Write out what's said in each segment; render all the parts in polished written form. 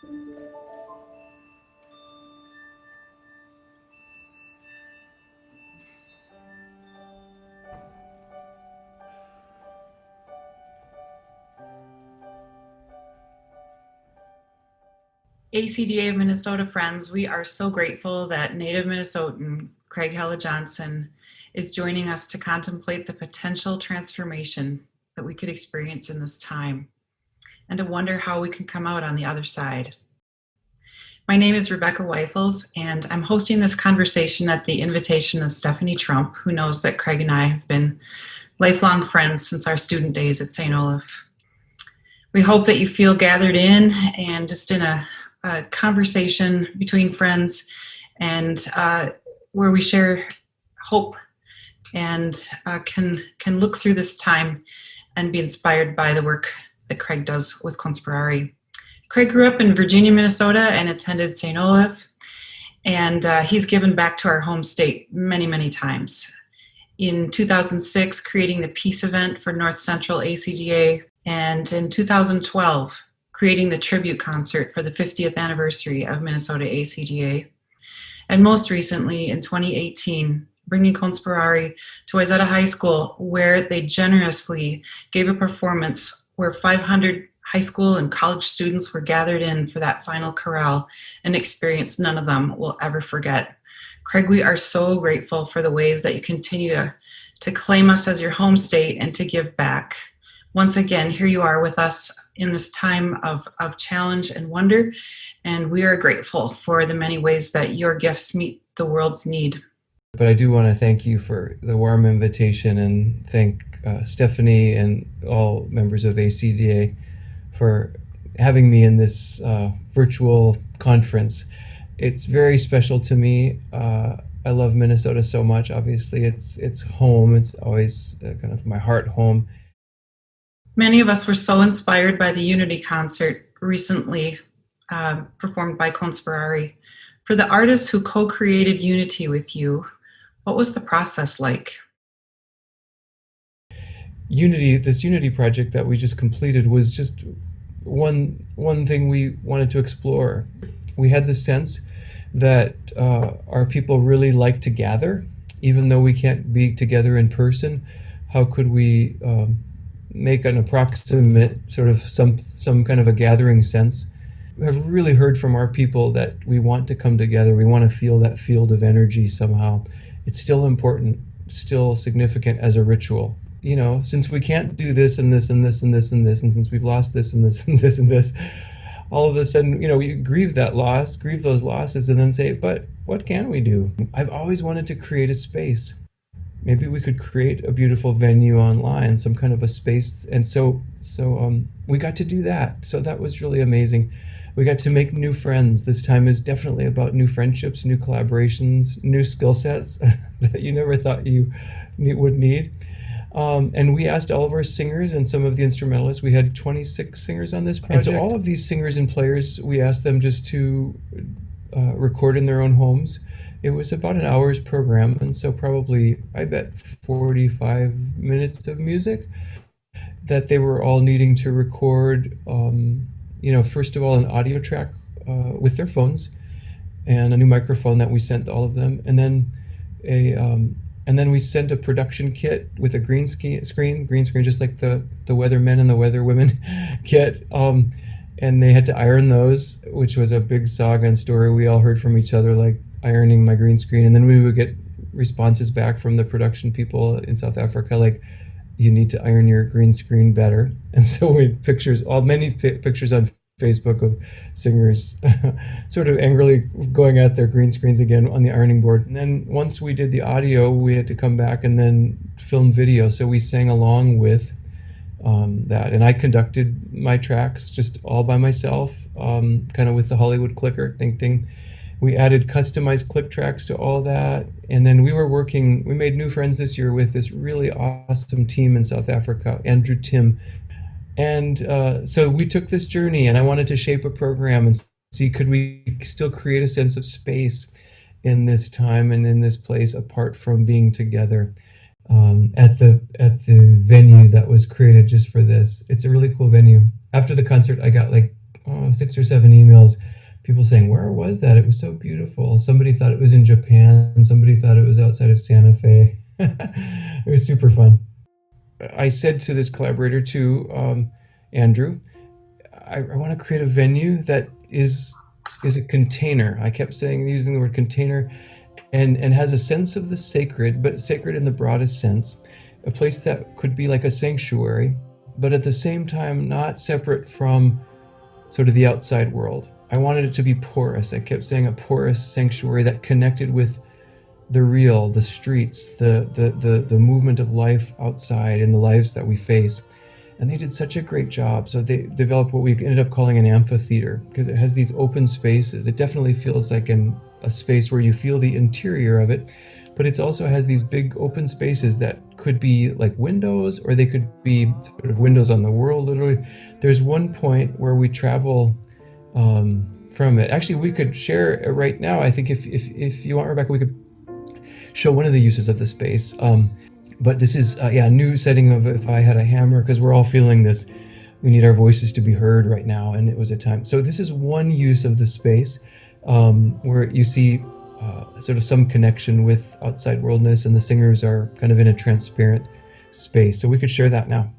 ACDA of Minnesota friends, we are so grateful that native Minnesotan Craig Hella Johnson is joining us to contemplate the potential transformation that we could experience in this time and to wonder how we can come out on the other side. My name is Rebecca Wyffels, and I'm hosting this conversation at the invitation of Stephanie Trump, who knows that Craig and I have been lifelong friends since our student days at St. Olaf. We hope that you feel gathered in and just in a conversation between friends, and where we share hope and can look through this time and be inspired by the work that Craig does with Conspirare. Craig grew up in Virginia, Minnesota, and attended St. Olaf, and he's given back to our home state many, many times. In 2006, creating the Peace event for North Central ACDA, and in 2012, creating the tribute concert for the 50th anniversary of Minnesota ACDA. And most recently, in 2018, bringing Conspirare to Wayzata High School, where they generously gave a performance where 500 high school and college students were gathered in for that final chorale, an experience none of them will ever forget. Craig, we are so grateful for the ways that you continue to claim us as your home state and to give back. Once again, here you are with us in this time of challenge and wonder, and we are grateful for the many ways that your gifts meet the world's need. But I do want to thank you for the warm invitation and thank Stephanie and all members of ACDA for having me in this virtual conference. It's very special to me. I love Minnesota so much. Obviously, it's home. It's always kind of my heart home. Many of us were so inspired by the Unity concert recently performed by Conspirare. For the artists who co-created Unity with you, what was the process like? Unity, this Unity project that we just completed was just one thing we wanted to explore. We had the sense that our people really like to gather, even though we can't be together in person. How could we make an approximate sort of some kind of a gathering sense? We have really heard from our people that we want to come together. We want to feel that field of energy somehow. It's still important, still significant as a ritual. You know, since we can't do this and this and this and this and this, and since we've lost this and this and this and this, all of a sudden, you know, we grieve that loss, grieve those losses, and then say, but what can we do? I've always wanted to create a space. Maybe we could create a beautiful venue online, some kind of a space. And so we got to do that. So that was really amazing. We got to make new friends. This time is definitely about new friendships, new collaborations, new skill sets that you never thought you would need. And we asked all of our singers and some of the instrumentalists. We had 26 singers on this project. And so all of these singers and players, we asked them just to record in their own homes. It was about an hour's program, and so probably, I bet, 45 minutes of music that they were all needing to record, first of all, an audio track with their phones and a new microphone that we sent all of them, and then we sent a production kit with a green screen, just like the weathermen and the weatherwomen kit. And they had to iron those, which was a big saga and story. We all heard from each other, like ironing my green screen. And then we would get responses back from the production people in South Africa, like, you need to iron your green screen better. And so we had pictures, many pictures on Facebook of singers sort of angrily going at their green screens again on the ironing board. And then once we did the audio, we had to come back and then film video. So we sang along with that. And I conducted my tracks just all by myself, kind of with the Hollywood clicker, ding, ding. We added customized click tracks to all that. And then we made new friends this year with this really awesome team in South Africa, Andrew Tim. And so we took this journey, and I wanted to shape a program and see, could we still create a sense of space in this time and in this place apart from being together at the venue that was created just for this. It's a really cool venue. After the concert, I got like 6 or 7 emails, people saying, where was that? It was so beautiful. Somebody thought it was in Japan. Somebody thought it was outside of Santa Fe. It was super fun. I said to this collaborator too, Andrew, I want to create a venue that is a container. I kept using the word container, and has a sense of the sacred, but sacred in the broadest sense. A place that could be like a sanctuary, but at the same time not separate from sort of the outside world. I wanted it to be porous. I kept saying a porous sanctuary that connected with the real, the streets, the movement of life outside in the lives that we face. And they did such a great job. So they developed what we ended up calling an amphitheater, because it has these open spaces. It definitely feels like a space where you feel the interior of it, but it also has these big open spaces that could be like windows, or they could be sort of windows on the world, literally. There's one point where we travel from it. Actually, we could share it right now. I think if you want, Rebecca, we could show one of the uses of the space. But this is a new setting of If I Had a Hammer, because we're all feeling this. We need our voices to be heard right now, and it was a time. So this is one use of the space where you see sort of some connection with outside worldness, and the singers are kind of in a transparent space. So we could share that now.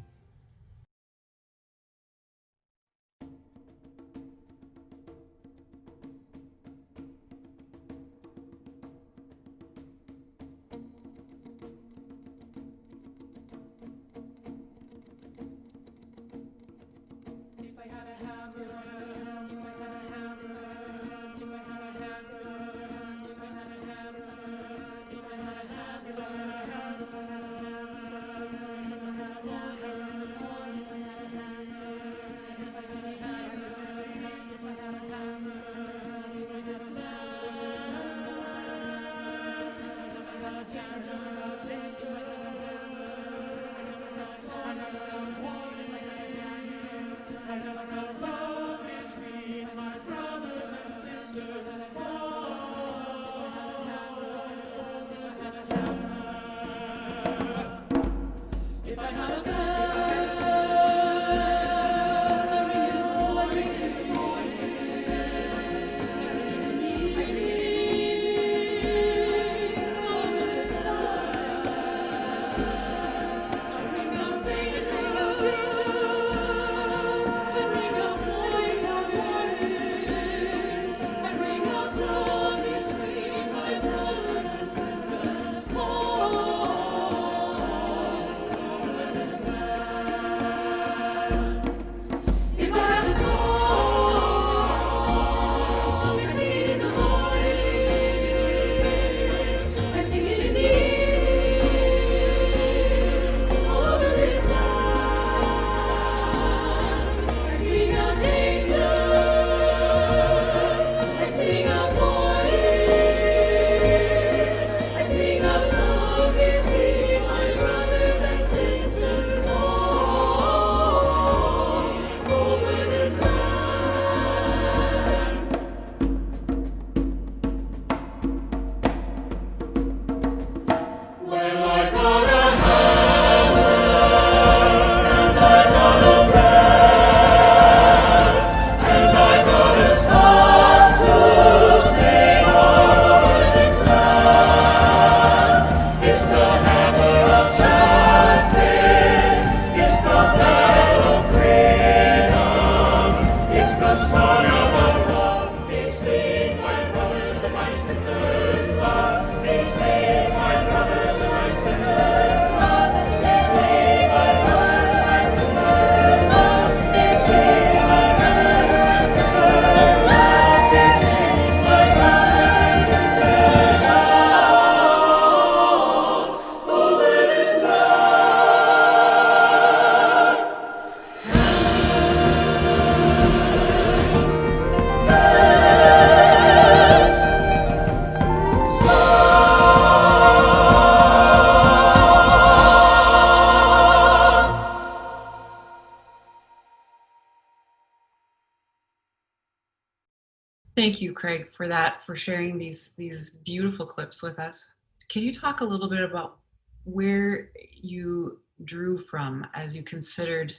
Thank you, Craig, for that, for sharing these beautiful clips with us. Can you talk a little bit about where you drew from as you considered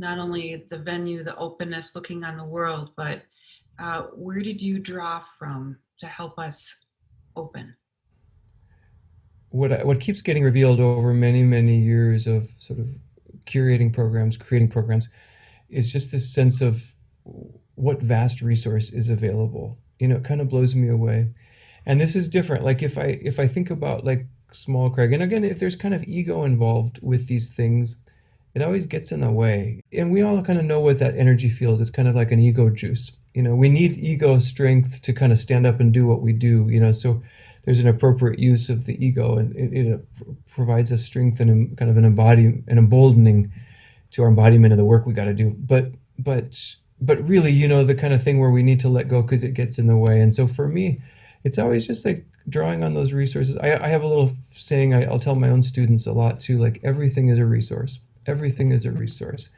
not only the venue, the openness, looking on the world, but where did you draw from to help us open? What keeps getting revealed over many years of sort of curating programs, creating programs, is just this sense of what vast resource is available. It kind of blows me away. And this is different. Like if I think about like small Craig, and again, if there's kind of ego involved with these things, it always gets in the way. And we all kind of know what that energy feels. It's kind of like an ego juice. We need ego strength to kind of stand up and do what we do, so there's an appropriate use of the ego, and it provides us strength and kind of an emboldening to our embodiment of the work we got to do. But really, the kind of thing where we need to let go because it gets in the way. And so for me, it's always just like drawing on those resources. I have a little saying I'll tell my own students a lot too, like everything is a resource. Everything is a resource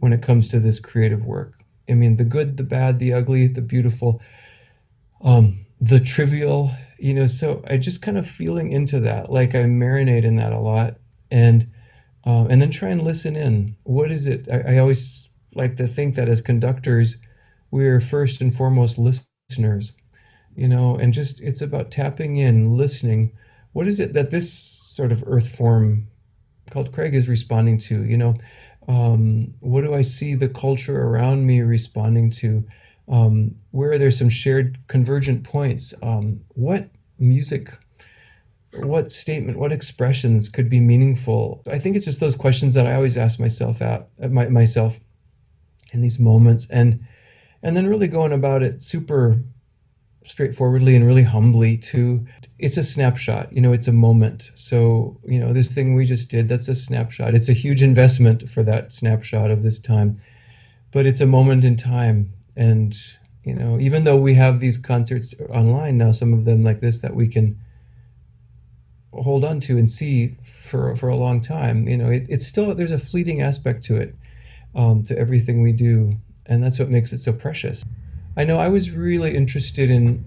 when it comes to this creative work. I mean, the good, the bad, the ugly, the beautiful, the trivial, so I just kind of feeling into that, like I marinate in that a lot, and then try and listen in. What is it? I always like to think that as conductors, we're first and foremost listeners, and just it's about tapping in, listening. What is it that this sort of earth form called Craig is responding to? What do I see the culture around me responding to? Where are there some shared convergent points? What music, what statement, what expressions could be meaningful? I think it's just those questions that I always ask myself myself in these moments, and then really going about it super straightforwardly and really humbly too. It's a snapshot, it's a moment. So, this thing we just did, that's a snapshot. It's a huge investment for that snapshot of this time, but it's a moment in time. And, even though we have these concerts online now, some of them like this that we can hold on to and see for a long time, it's still, there's a fleeting aspect to it, to everything we do. And that's what makes it so precious. I know I was really interested in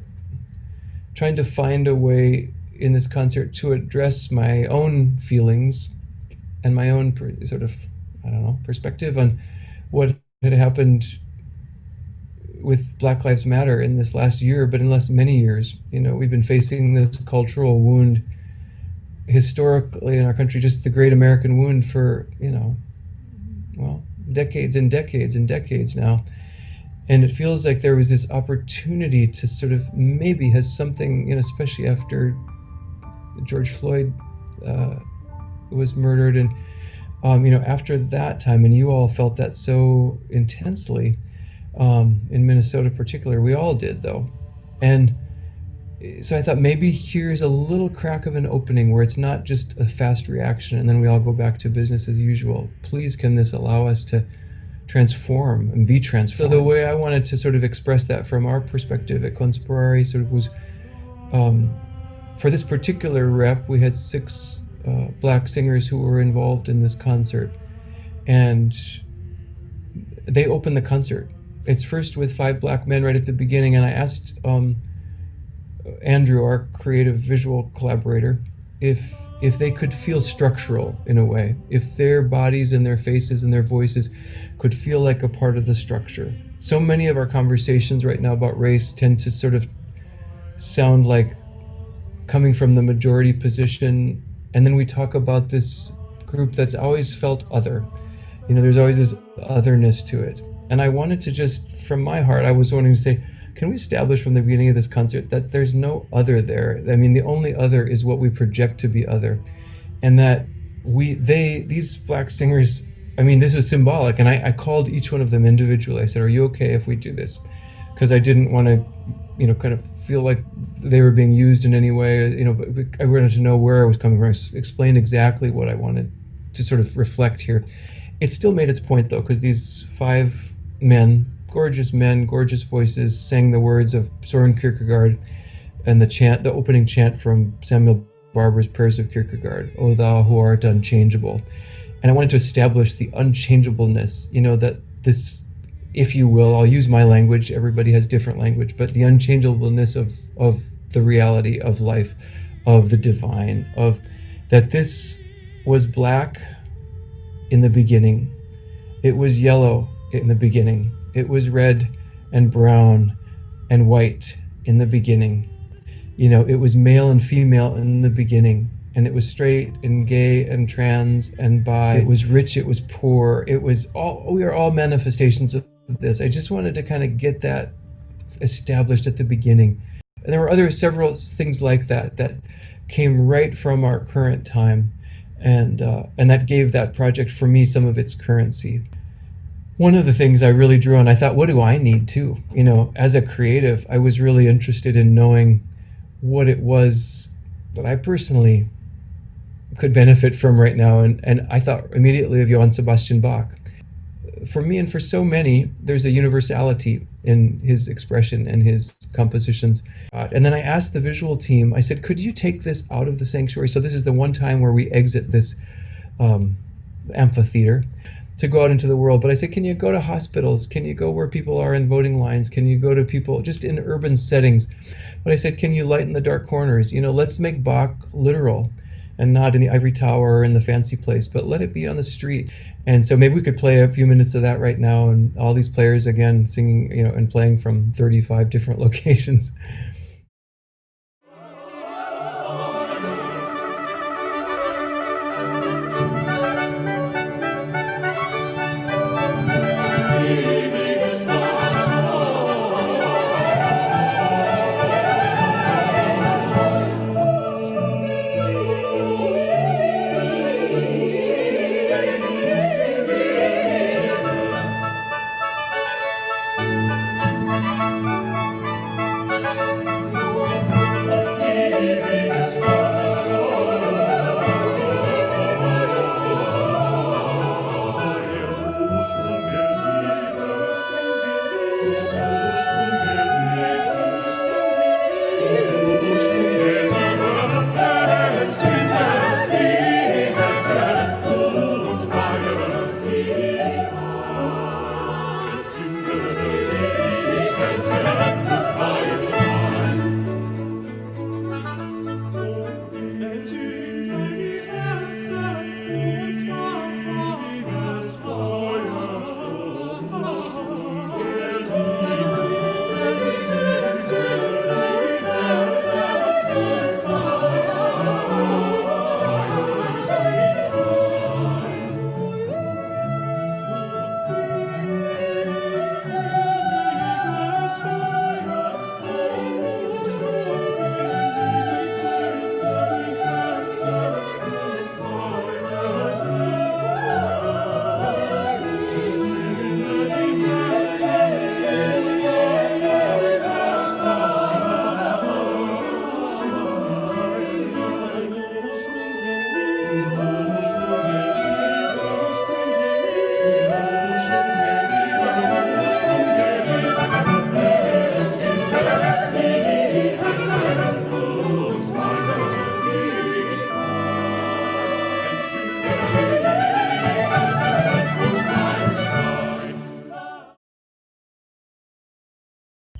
trying to find a way in this concert to address my own feelings and my own sort of, perspective on what had happened with Black Lives Matter in this last year, but in less many years. We've been facing this cultural wound historically in our country, just the great American wound for, decades and decades and decades now. And it feels like there was this opportunity to sort of maybe has something, especially after George Floyd was murdered, and after that time, and you all felt that so intensely in Minnesota, particular. We all did, though, and so I thought maybe here's a little crack of an opening where it's not just a fast reaction and then we all go back to business as usual. Please, can this allow us to transform and be transformed? So the way I wanted to sort of express that from our perspective at Conspirare sort of was, for this particular rep, we had 6 Black singers who were involved in this concert, and they opened the concert. It's first with 5 Black men right at the beginning, and I asked Andrew, our creative visual collaborator, if they could feel structural in a way, if their bodies and their faces and their voices could feel like a part of the structure. So many of our conversations right now about race tend to sort of sound like coming from the majority position, and then we talk about this group that's always felt other. There's always this otherness to it. And I wanted to just, from my heart, I was wanting to say, can we establish from the beginning of this concert that there's no other there? I mean, the only other is what we project to be other. And that these Black singers, I mean, this was symbolic. And I called each one of them individually. I said, are you okay if we do this? Because I didn't want to, kind of feel like they were being used in any way, but I wanted to know where I was coming from. I explained exactly what I wanted to sort of reflect here. It still made its point, though, because these 5 men, gorgeous voices, sang the words of Soren Kierkegaard and the opening chant from Samuel Barber's Prayers of Kierkegaard, O thou who art unchangeable. And I wanted to establish the unchangeableness, that this, if you will, I'll use my language, everybody has different language, but the unchangeableness of the reality of life, of the divine, of that this was Black in the beginning, It was yellow in the beginning. It was red and brown and white in the beginning. It was male and female in the beginning. And it was straight and gay and trans and bi. It was rich, it was poor. We are all manifestations of this. I just wanted to kind of get that established at the beginning. And there were several things like that came right from our current time. And that gave that project for me some of its currency. One of the things I really drew on, I thought, what do I need too? As a creative, I was really interested in knowing what it was that I personally could benefit from right now. And I thought immediately of Johann Sebastian Bach. For me and for so many, there's a universality in his expression and his compositions. And then I asked the visual team, I said, could you take this out of the sanctuary? So this is the one time where we exit this amphitheater to go out into the world. But I said, can you go to hospitals? Can you go where people are in voting lines? Can you go to people just in urban settings? But I said, can you lighten the dark corners? Let's make Bach literal and not in the ivory tower or in the fancy place, but let it be on the street. And so maybe we could play a few minutes of that right now, and all these players again singing, and playing from 35 different locations.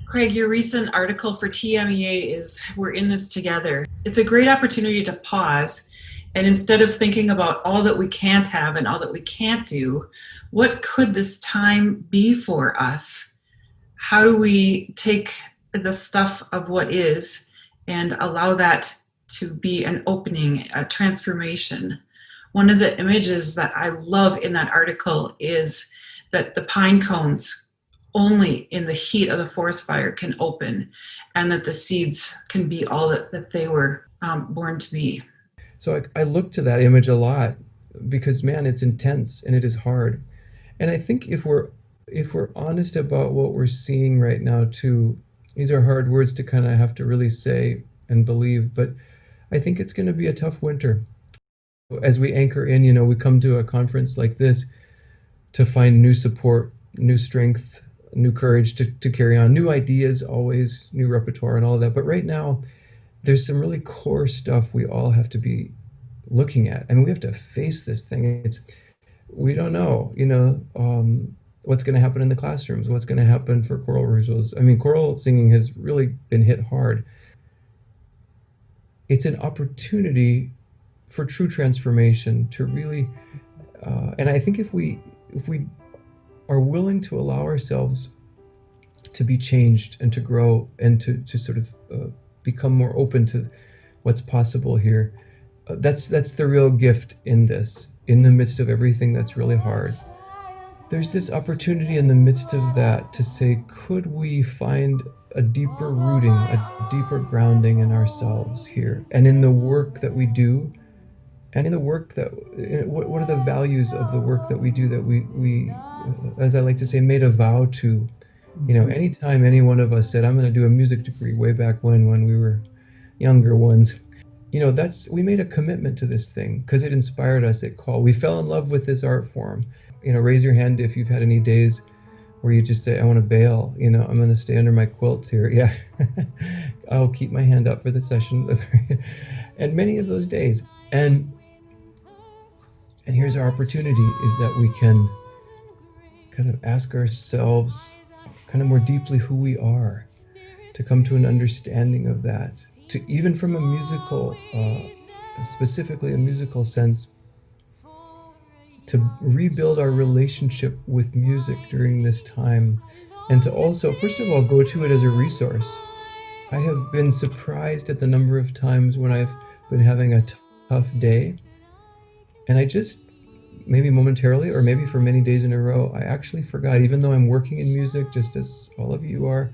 Craig, your recent article for TMEA is We're in This Together. It's a great opportunity to pause, and instead of thinking about all that we can't have and all that we can't do, what could this time be for us? How do we take the stuff of what is and allow that to be an opening, a transformation? One of the images that I love in that article is that the pine cones only in the heat of the forest fire can open, and that the seeds can be all that they were born to be. So I look to that image a lot because, man, it's intense and it is hard. And I think if we're honest about what we're seeing right now too, these are hard words to kind of have to really say and believe, but I think it's going to be a tough winter. As we anchor in, we come to a conference like this to find new support, new strength, new courage to carry on, new ideas, always new repertoire and all of that. But right now, there's some really core stuff we all have to be looking at. I mean, we have to face this thing. We don't know, what's going to happen in the classrooms, what's going to happen for choral rehearsals. I mean, choral singing has really been hit hard. It's an opportunity for true transformation to really, and I think if we are willing to allow ourselves to be changed and to grow and to sort of become more open to what's possible here. That's the real gift in this, in the midst of everything that's really hard. There's this opportunity in the midst of that to say, could we find a deeper rooting, a deeper grounding in ourselves here and in the work that we do, and in the work that, what are the values of the work that we do that we as I like to say, made a vow to. Anytime any one of us said, I'm going to do a music degree way back when we were younger ones, we made a commitment to this thing because it inspired us, it called. We fell in love with this art form. Raise your hand if you've had any days where you just say, I want to bail, I'm going to stay under my quilt here. Yeah, I'll keep my hand up for the session. And many of those days. And here's our opportunity, is that we can kind of ask ourselves kind of more deeply who we are, to come to an understanding of that, to even from a musical, specifically a musical sense, to rebuild our relationship with music during this time, and to also, first of all, go to it as a resource. I have been surprised at the number of times when I've been having a tough day, and I just, maybe momentarily or maybe for many days in a row, I actually forgot, even though I'm working in music, just as all of you are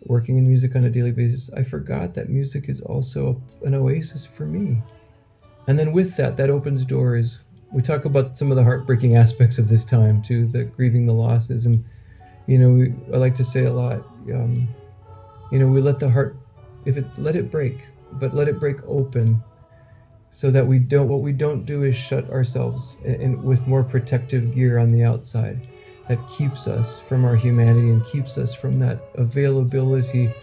working in music on a daily basis, I forgot that music is also an oasis for me. And then with that opens doors. We talk about some of the heartbreaking aspects of this time too, the grieving the losses. And, I like to say a lot, we let the heart, let it break, but let it break open, so that what we don't do is shut ourselves in with more protective gear on the outside that keeps us from our humanity and keeps us from that availability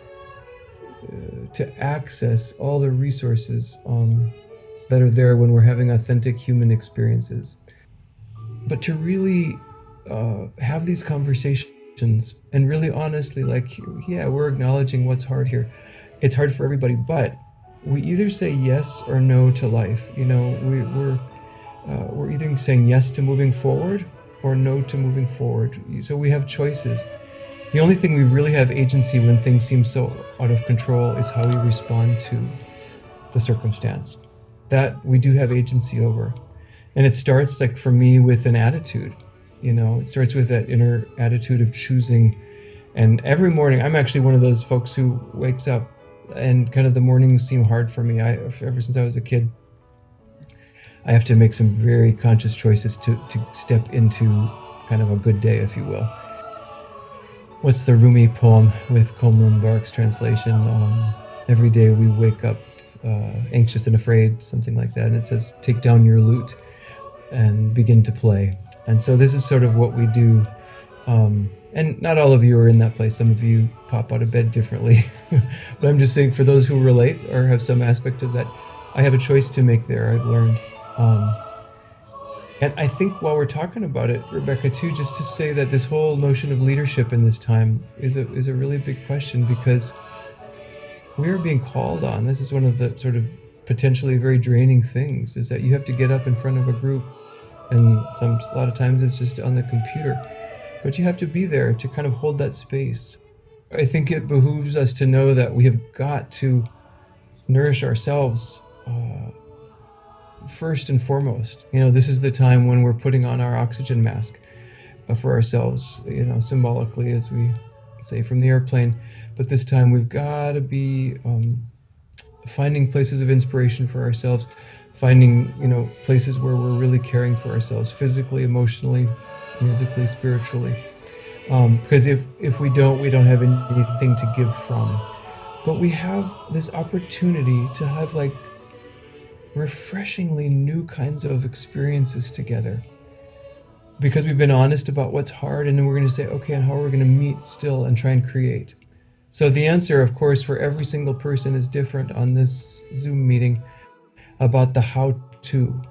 to access all the resources that are there when we're having authentic human experiences. But to really have these conversations and really honestly, we're acknowledging what's hard here. It's hard for everybody, but we either say yes or no to life. We're either saying yes to moving forward or no to moving forward. So we have choices. The only thing we really have agency when things seem so out of control is how we respond to the circumstance. That we do have agency over. And it starts, for me, with an attitude. It starts with that inner attitude of choosing. And every morning, I'm actually one of those folks who wakes up and kind of the mornings seem hard for me. Ever since I was a kid, I have to make some very conscious choices to step into kind of a good day, if you will. What's the Rumi poem with Coleman Barks translation? Every day we wake up anxious and afraid, something like that. And it says, take down your lute and begin to play. And so this is sort of what we do. And not all of you are in that place. Some of you pop out of bed differently. But I'm just saying, for those who relate or have some aspect of that, I have a choice to make there, I've learned. And I think while we're talking about it, Rebecca, too, just to say that this whole notion of leadership in this time is a really big question, because we are being called on. This is one of the sort of potentially very draining things, is that you have to get up in front of a group, and a lot of times it's just on the computer. But you have to be there to kind of hold that space. I think it behooves us to know that we have got to nourish ourselves first and foremost. This is the time when we're putting on our oxygen mask for ourselves, symbolically, as we say from the airplane. But this time we've got to be finding places of inspiration for ourselves, finding, places where we're really caring for ourselves, physically, emotionally, musically, spiritually. Because if we don't have anything to give from. But we have this opportunity to have refreshingly new kinds of experiences together. Because we've been honest about what's hard, and then we're going to say, okay, and how are we going to meet still and try and create? So the answer, of course, for every single person is different on this Zoom meeting about the how-to.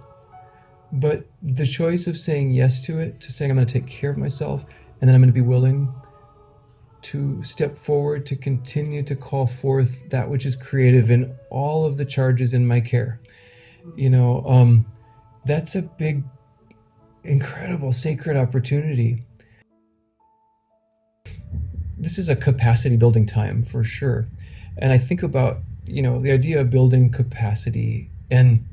But the choice of saying yes to it, to saying I'm going to take care of myself, and then I'm going to be willing to step forward to continue to call forth that which is creative in all of the charges in my care. That's a big, incredible, sacred opportunity. this is a capacity building time for sure. And I think about, the idea of building capacity, and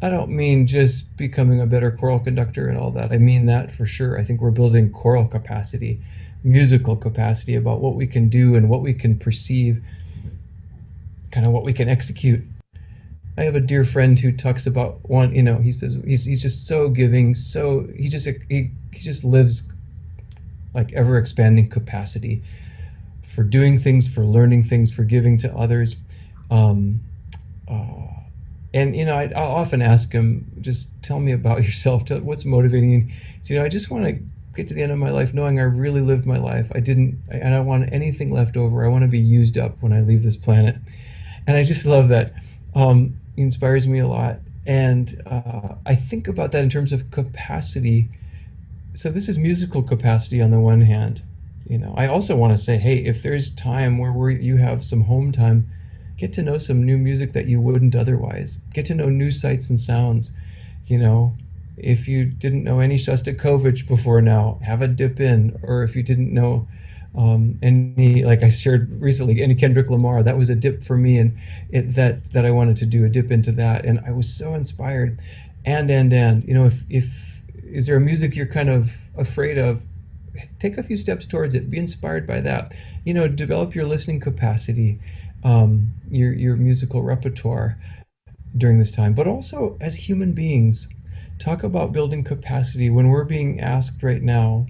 I don't mean just becoming a better choral conductor and all that. I mean that for sure. I think we're building choral capacity, musical capacity, about what we can do and what we can perceive, kind of what we can execute. I have a dear friend who talks about he says he's just so giving, so he just lives like ever expanding capacity for doing things, for learning things, for giving to others. And I'll often ask him, just tell me about yourself. What's motivating you? So, I just want to get to the end of my life knowing I really lived my life. I don't want anything left over. I want to be used up when I leave this planet. And I just love that. He inspires me a lot. And I think about that in terms of capacity. So this is musical capacity on the one hand. I also want to say, hey, if there's time where you have some home time, get to know some new music that you wouldn't otherwise. Get to know new sights and sounds. If you didn't know any Shostakovich before now, have a dip in. Or if you didn't know any, like I shared recently, any Kendrick Lamar, that was a dip for me, and that I wanted to do a dip into that, and I was so inspired. And if is there a music you're kind of afraid of? Take a few steps towards it. Be inspired by that. Develop your listening capacity, your musical repertoire during this time. But also, as human beings, talk about building capacity when we're being asked right now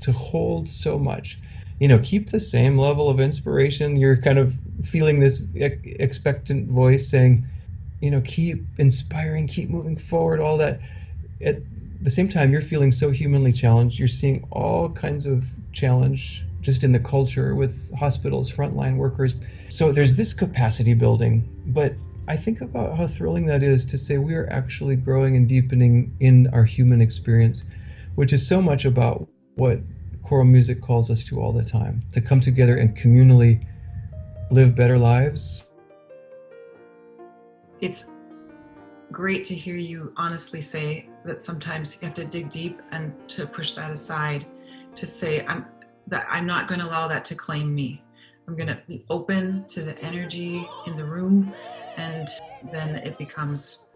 to hold so much. Keep the same level of inspiration. You're kind of feeling this expectant voice saying, keep inspiring, keep moving forward, all that. At the same time, you're feeling so humanly challenged. You're seeing all kinds of challenge just in the culture with hospitals, frontline workers. So there's this capacity building. But I think about how thrilling that is to say we are actually growing and deepening in our human experience, which is so much about what choral music calls us to all the time, to come together and communally live better lives. It's great to hear you honestly say that sometimes you have to dig deep and to push that aside, to say, I'm not going to allow that to claim me. I'm going to be open to the energy in the room, and then it becomes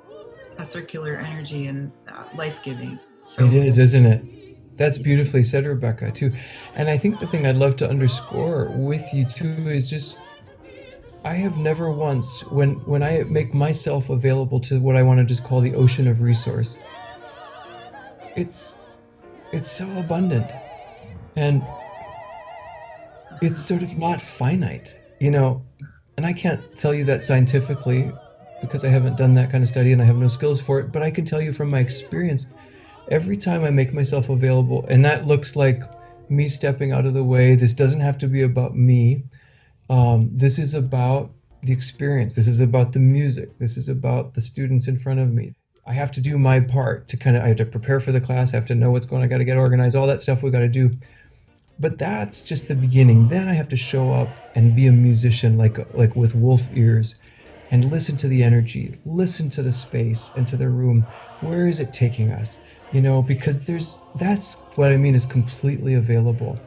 a circular energy and life-giving. So it is, isn't it? That's beautifully said, Rebecca, too. And I think the thing I'd love to underscore with you, too, is just, I have never once, when I make myself available to what I want to just call the ocean of resource, it's so abundant. And it's sort of not finite, and I can't tell you that scientifically because I haven't done that kind of study and I have no skills for it, but I can tell you from my experience, every time I make myself available, and that looks like me stepping out of the way. This doesn't have to be about me. This is about the experience. This is about the music. This is about the students in front of me. I have to do my part I have to prepare for the class. I have to know what's going on. I got to get organized, all that stuff we got to do. But that's just the beginning. Then I have to show up and be a musician, like with wolf ears, and listen to the energy, listen to the space and to the room. Where is it taking us? Because that's what I mean is completely available.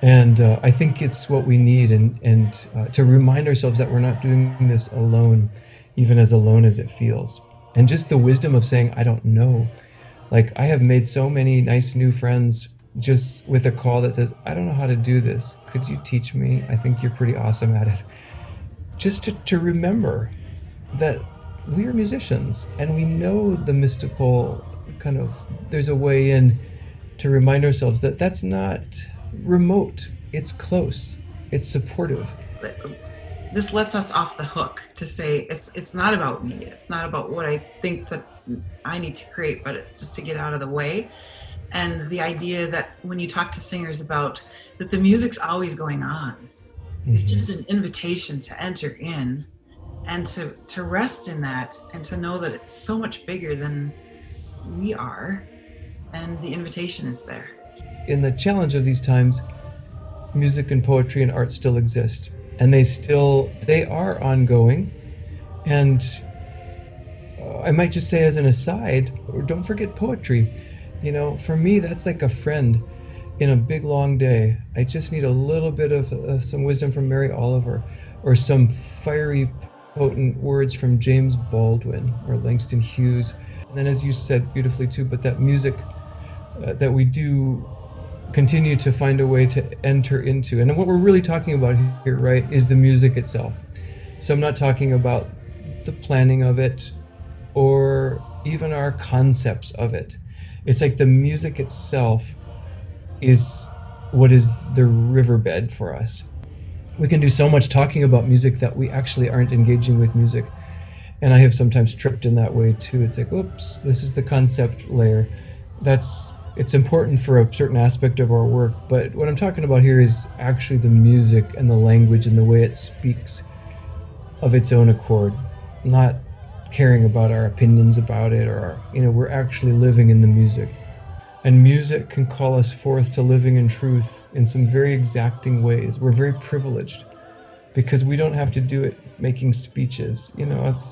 And I think it's what we need, and to remind ourselves that we're not doing this alone, even as alone as it feels. And just the wisdom of saying, I don't know. Like, I have made so many nice new friends just with a call that says, I don't know how to do this. Could you teach me? I think you're pretty awesome at it. Just to remember that we are musicians and we know the mystical kind of, there's a way in to remind ourselves that that's not remote. It's close. It's supportive. This lets us off the hook to say it's not about me. It's not about what I think that I need to create, but it's just to get out of the way. And the idea that when you talk to singers about that the music's always going on, it's just an invitation to enter in and to rest in that and to know that it's so much bigger than we are, and the invitation is there. In the challenge of these times, music and poetry and art still exist, and they are ongoing. And I might just say as an aside, don't forget poetry. For me, that's like a friend. in a big long day, I just need a little bit of some wisdom from Mary Oliver, or some fiery, potent words from James Baldwin or Langston Hughes. And then, as you said beautifully too, but that music that we do continue to find a way to enter into. And what we're really talking about here, right, is the music itself. So I'm not talking about the planning of it or even our concepts of it. It's like the music itself is what is the riverbed for us. We can do so much talking about music that we actually aren't engaging with music. And I have sometimes tripped in that way too. It's like, oops, this is the concept layer. It's important for a certain aspect of our work, but what I'm talking about here is actually the music and the language and the way it speaks of its own accord, not caring about our opinions about it, or we're actually living in the music. And music can call us forth to living in truth in some very exacting ways. We're very privileged because we don't have to do it making speeches.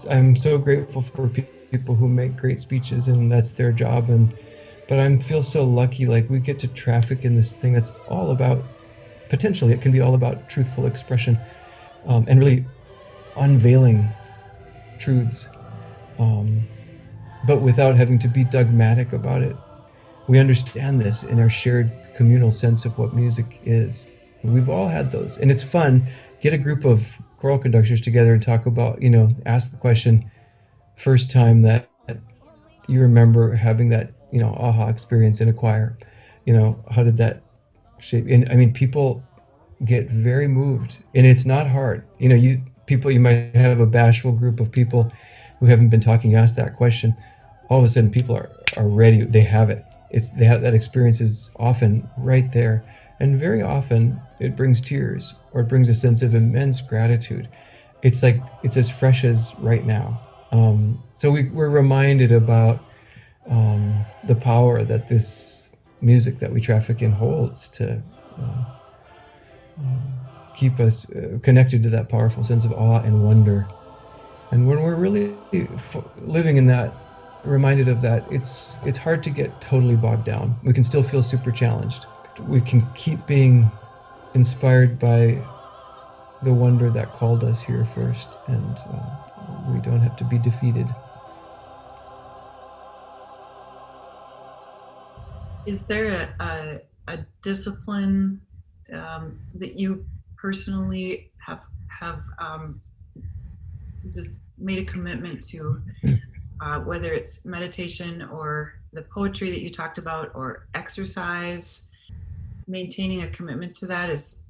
I'm so grateful for people who make great speeches and that's their job. But I feel so lucky, like we get to traffic in this thing that's all about, potentially it can be all about truthful expression, and really unveiling truths, but without having to be dogmatic about it. We understand this in our shared communal sense of what music is. We've all had those, and it's fun. Get a group of choral conductors together and talk about, ask the question, first time that you remember having that, aha experience in a choir. How did that shape? And I mean, people get very moved, and it's not hard. You might have a bashful group of people who haven't been talking, ask that question. All of a sudden, people are ready. They have it. They have that experience is often right there. And very often it brings tears, or it brings a sense of immense gratitude. It's like, it's as fresh as right now. So we're reminded about the power that this music that we traffic in holds to keep us connected to that powerful sense of awe and wonder. And when we're really living in that, reminded of that, it's hard to get totally bogged down. We can still feel super challenged. We can keep being inspired by the wonder that called us here first, and we don't have to be defeated. Is there a discipline that you personally have just made a commitment to, whether it's meditation or the poetry that you talked about, or exercise? Maintaining a commitment to that is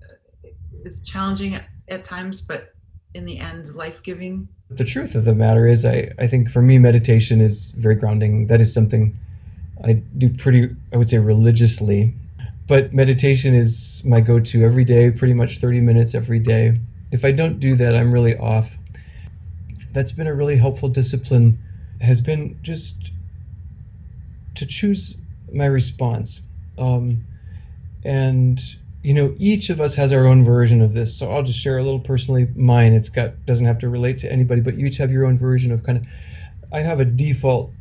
challenging at times, but in the end, life-giving. The truth of the matter is, I think for me, meditation is very grounding. That is something I do I would say religiously, but meditation is my go-to every day, pretty much 30 minutes every day. If I don't do that, I'm really off. That's been a really helpful discipline, has been just to choose my response. And each of us has our own version of this. So I'll just share a little personally mine. Doesn't have to relate to anybody, but you each have your own version of I have a default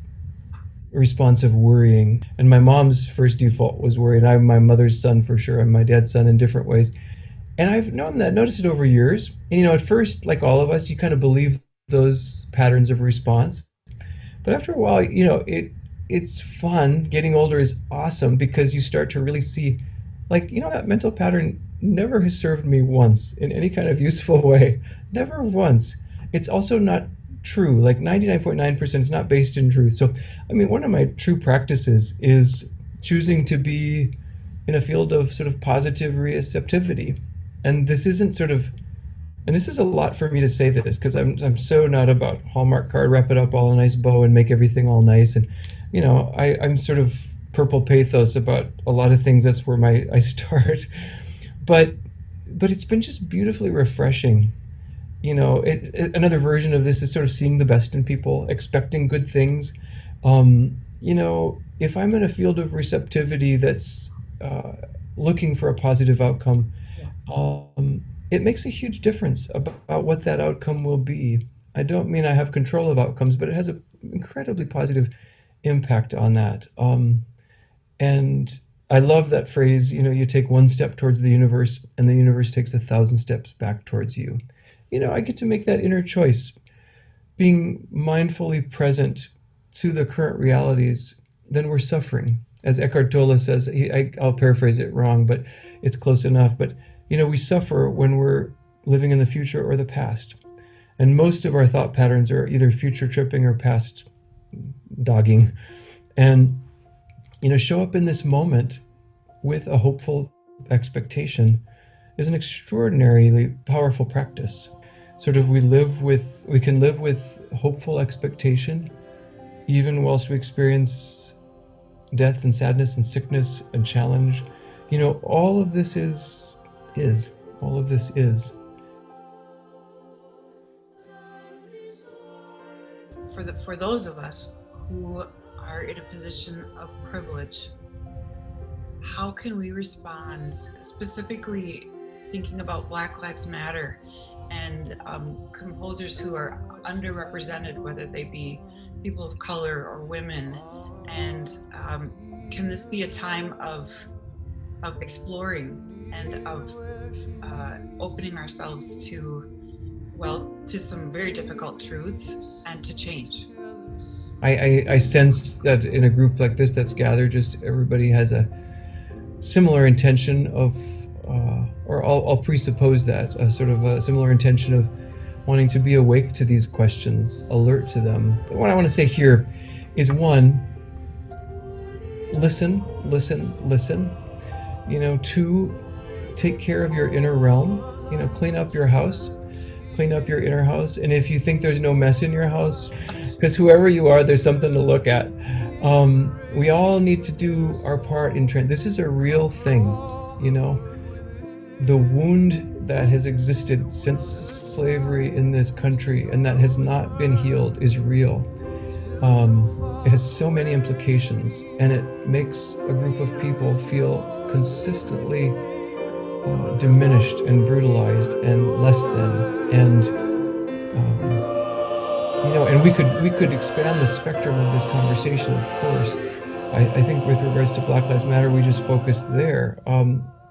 response of worrying. And my mom's first default was worry. And I'm my mother's son for sure. I'm my dad's son in different ways. And I've noticed it over years. And at first, like all of us, you kind of believe those patterns of response. But after a while, it's fun. Getting older is awesome because you start to really see, that mental pattern never has served me once in any kind of useful way. Never once. It's also not true. 99.9% is not based in truth. So, one of my true practices is choosing to be in a field of sort of positive receptivity. And this isn't and this is a lot for me to say this, because I'm so not about Hallmark card, wrap it up all in a nice bow and make everything all nice. And, I'm sort of purple pathos about a lot of things. That's where I start. But it's been just beautifully refreshing. Another version of this is sort of seeing the best in people, expecting good things. If I'm in a field of receptivity that's looking for a positive outcome, it makes a huge difference about what that outcome will be. I don't mean I have control of outcomes, but it has an incredibly positive impact on that. And I love that phrase, you take one step towards the universe and the universe takes 1,000 steps back towards you. I get to make that inner choice, being mindfully present to the current realities. Then we're suffering. As Eckhart Tolle says, I'll paraphrase it wrong, but it's close enough. But, we suffer when we're living in the future or the past. And most of our thought patterns are either future tripping or past dogging. And, show up in this moment with a hopeful expectation is an extraordinarily powerful practice. Sort of we can live with hopeful expectation even whilst we experience death and sadness and sickness and challenge. All of this is. All of this is. For those of us who are in a position of privilege, how can we respond, specifically thinking about Black Lives Matter and composers who are underrepresented, whether they be people of color or women, and can this be a time of exploring and of opening ourselves to some very difficult truths and to change? I sense that in a group like this that's gathered, just everybody has a similar intention of, or I'll presuppose that, a sort of a similar intention of wanting to be awake to these questions, alert to them. What I want to say here is, one, listen. Two, take care of your inner realm. Clean up your house, clean up your inner house. And if you think there's no mess in your house, because whoever you are, there's something to look at. We all need to do our part in this is a real thing, The wound that has existed since slavery in this country and that has not been healed is real. It has so many implications, and it makes a group of people feel consistently diminished and brutalized and less than. And and we could expand the spectrum of this conversation, of course. I think with regards to Black Lives Matter, we just focus there.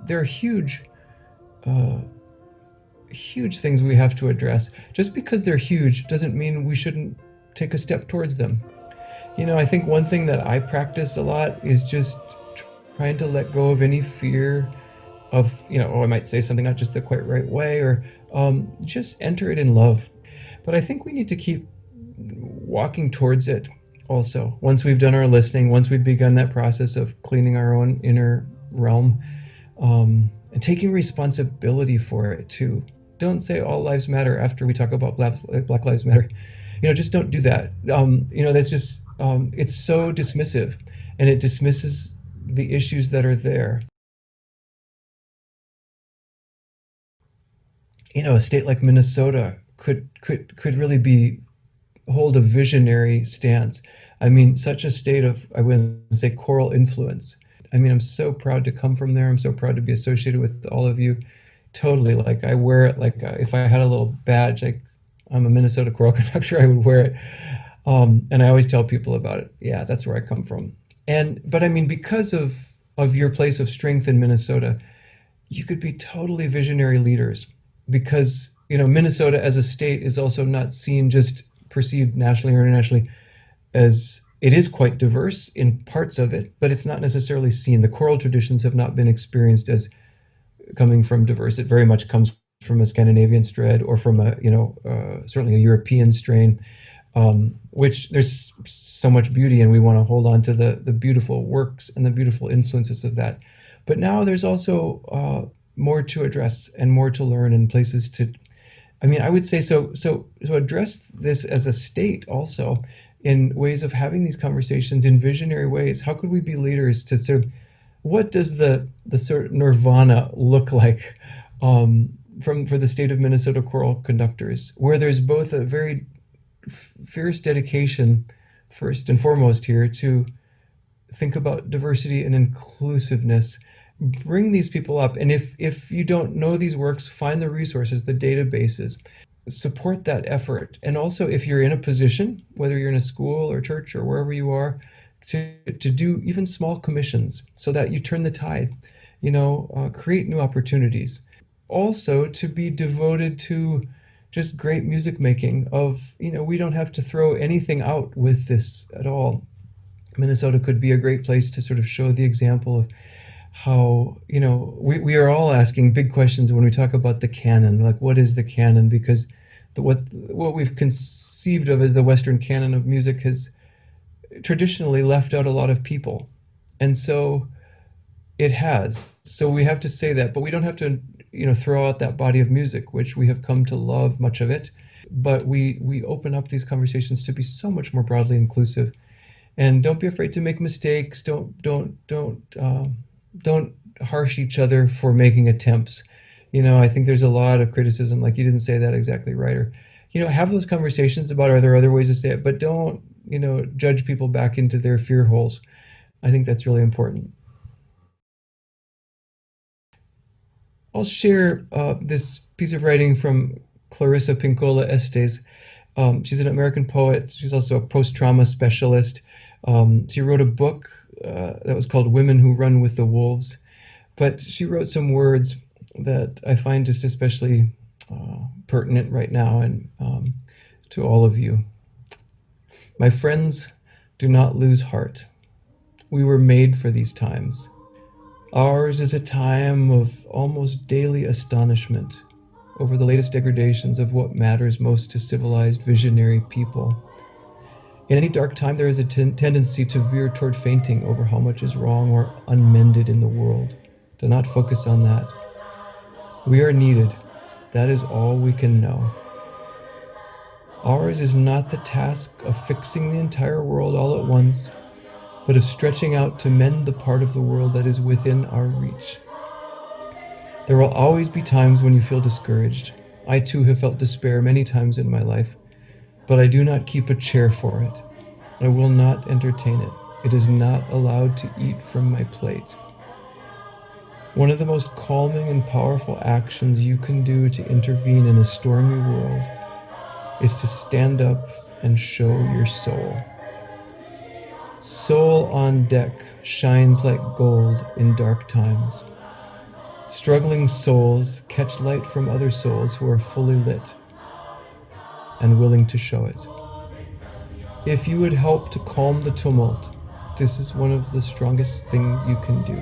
There are huge things we have to address. Just because they're huge doesn't mean we shouldn't take a step towards them. I think one thing that I practice a lot is just trying to let go of any fear of, I might say something not just the quite right way, or just enter it in love. But I think we need to keep walking towards it also. Once we've done our listening, once we've begun that process of cleaning our own inner realm, and taking responsibility for it too. Don't say all lives matter after we talk about Black Lives Matter. Just don't do that. That's just, it's so dismissive, and it dismisses the issues that are there. A state like Minnesota could really hold a visionary stance. Such a state of, I wouldn't say choral influence. I'm so proud to come from there. I'm so proud to be associated with all of you. Totally, I wear it if I had a little badge, I'm a Minnesota choral conductor, I would wear it. And I always tell people about it. Yeah, that's where I come from. But because of your place of strength in Minnesota, you could be totally visionary leaders, because, Minnesota as a state is also not seen, just perceived nationally or internationally, as it is quite diverse in parts of it, but it's not necessarily seen. The choral traditions have not been experienced as coming from diverse. It very much comes from a Scandinavian strain, or from certainly a European strain, which there's so much beauty, and we want to hold on to the beautiful works and the beautiful influences of that. But now there's also more to address and more to learn, and places to, I would say so address this as a state also, in ways of having these conversations in visionary ways. How could we be leaders to sort of, what does the sort of nirvana look like for the state of Minnesota choral conductors, where there's both a very fierce dedication, first and foremost here, to think about diversity and inclusiveness. Bring these people up, and if you don't know these works, find the resources, the databases, support that effort. And also, if you're in a position, whether you're in a school or church or wherever you are, to do even small commissions so that you turn the tide, create new opportunities. Also to be devoted to just great music making we don't have to throw anything out with this at all. Minnesota could be a great place to sort of show the example of how, we are all asking big questions when we talk about the canon, like what is the canon? Because what we've conceived of as the Western canon of music has traditionally left out a lot of people. And so it has. So we have to say that, but we don't have to, throw out that body of music, which we have come to love much of it. But we open up these conversations to be so much more broadly inclusive. And don't be afraid to make mistakes. Don't harsh each other for making attempts. I think there's a lot of criticism, like you didn't say that exactly right, or have those conversations about are there other ways to say it, but don't judge people back into their fear holes. I think that's really important. I'll share this piece of writing from Clarissa Pinkola Estes. She's an American poet. She's also a post-trauma specialist. She wrote a book that was called Women Who Run with the Wolves. But she wrote some words that I find just especially pertinent right now and to all of you. My friends, do not lose heart. We were made for these times. Ours is a time of almost daily astonishment over the latest degradations of what matters most to civilized, visionary people. In any dark time, there is a tendency to veer toward fainting over how much is wrong or unmended in the world. Do not focus on that. We are needed. That is all we can know. Ours is not the task of fixing the entire world all at once, but of stretching out to mend the part of the world that is within our reach. There will always be times when you feel discouraged. I too have felt despair many times in my life, but I do not keep a chair for it. I will not entertain it. It is not allowed to eat from my plate. One of the most calming and powerful actions you can do to intervene in a stormy world is to stand up and show your soul. Soul on deck shines like gold in dark times. Struggling souls catch light from other souls who are fully lit and willing to show it. If you would help to calm the tumult, this is one of the strongest things you can do.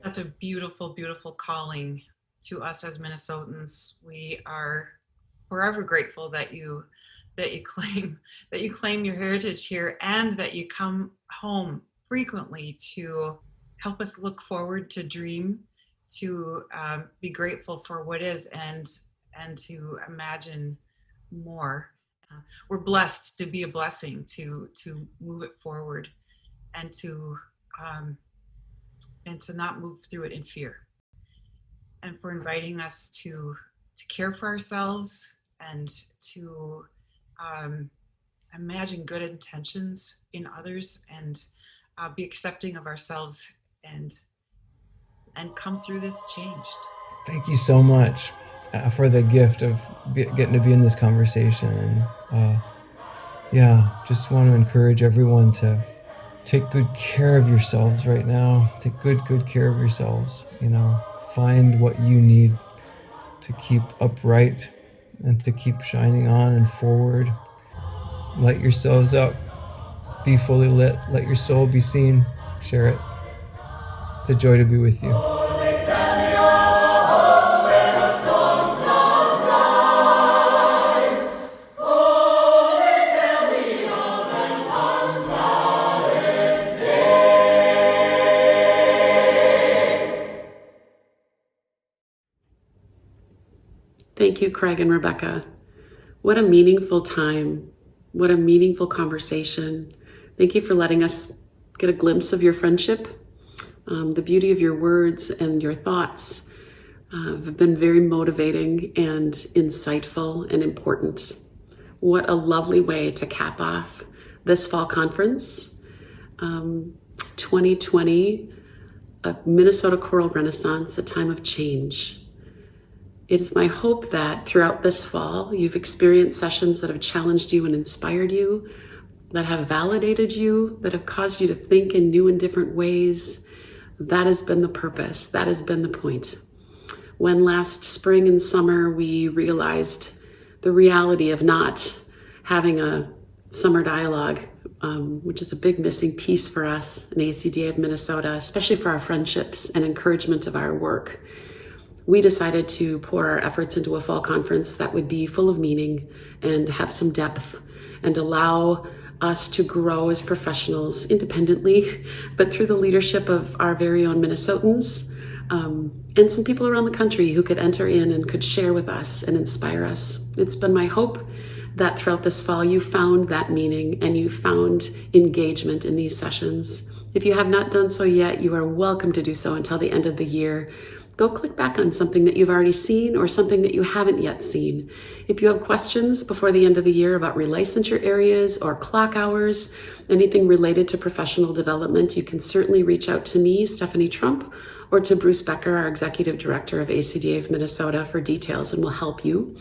That's a beautiful, beautiful calling to us as Minnesotans. We are forever grateful that you claim your heritage here, and that you come home frequently to help us look forward, to dream, to be grateful for what is, and to imagine more. We're blessed to be a blessing, to move it forward, and to not move through it in fear, and for inviting us to care for ourselves and to imagine good intentions in others, and be accepting of ourselves, and come through this changed. Thank you so much for the gift of getting to be in this conversation. And just want to encourage everyone to take good care of yourselves right now. Take good care of yourselves. Find what you need to keep upright and to keep shining on and forward. Light yourselves up. Be fully lit. Let your soul be seen. Share it. It's a joy to be with you. Thank you, Craig and Rebecca. What a meaningful time. What a meaningful conversation. Thank you for letting us get a glimpse of your friendship. The beauty of your words and your thoughts have been very motivating and insightful and important. What a lovely way to cap off this fall conference. 2020, a Minnesota Choral Renaissance, a time of change. It is my hope that throughout this fall, you've experienced sessions that have challenged you and inspired you, that have validated you, that have caused you to think in new and different ways. That has been the purpose. That has been the point. When last spring and summer we realized the reality of not having a summer dialogue, which is a big missing piece for us in ACDA of Minnesota, especially for our friendships and encouragement of our work, we decided to pour our efforts into a fall conference that would be full of meaning and have some depth and allow us to grow as professionals independently, but through the leadership of our very own Minnesotans, and some people around the country who could enter in and could share with us and inspire us. It's been my hope that throughout this fall you found that meaning and you found engagement in these sessions. If you have not done so yet, you are welcome to do so until the end of the year. Go click back on something that you've already seen or something that you haven't yet seen. If you have questions before the end of the year about relicensure areas or clock hours, anything related to professional development, you can certainly reach out to me, Stephanie Trump, or to Bruce Becker, our Executive Director of ACDA of Minnesota, for details, and we'll help you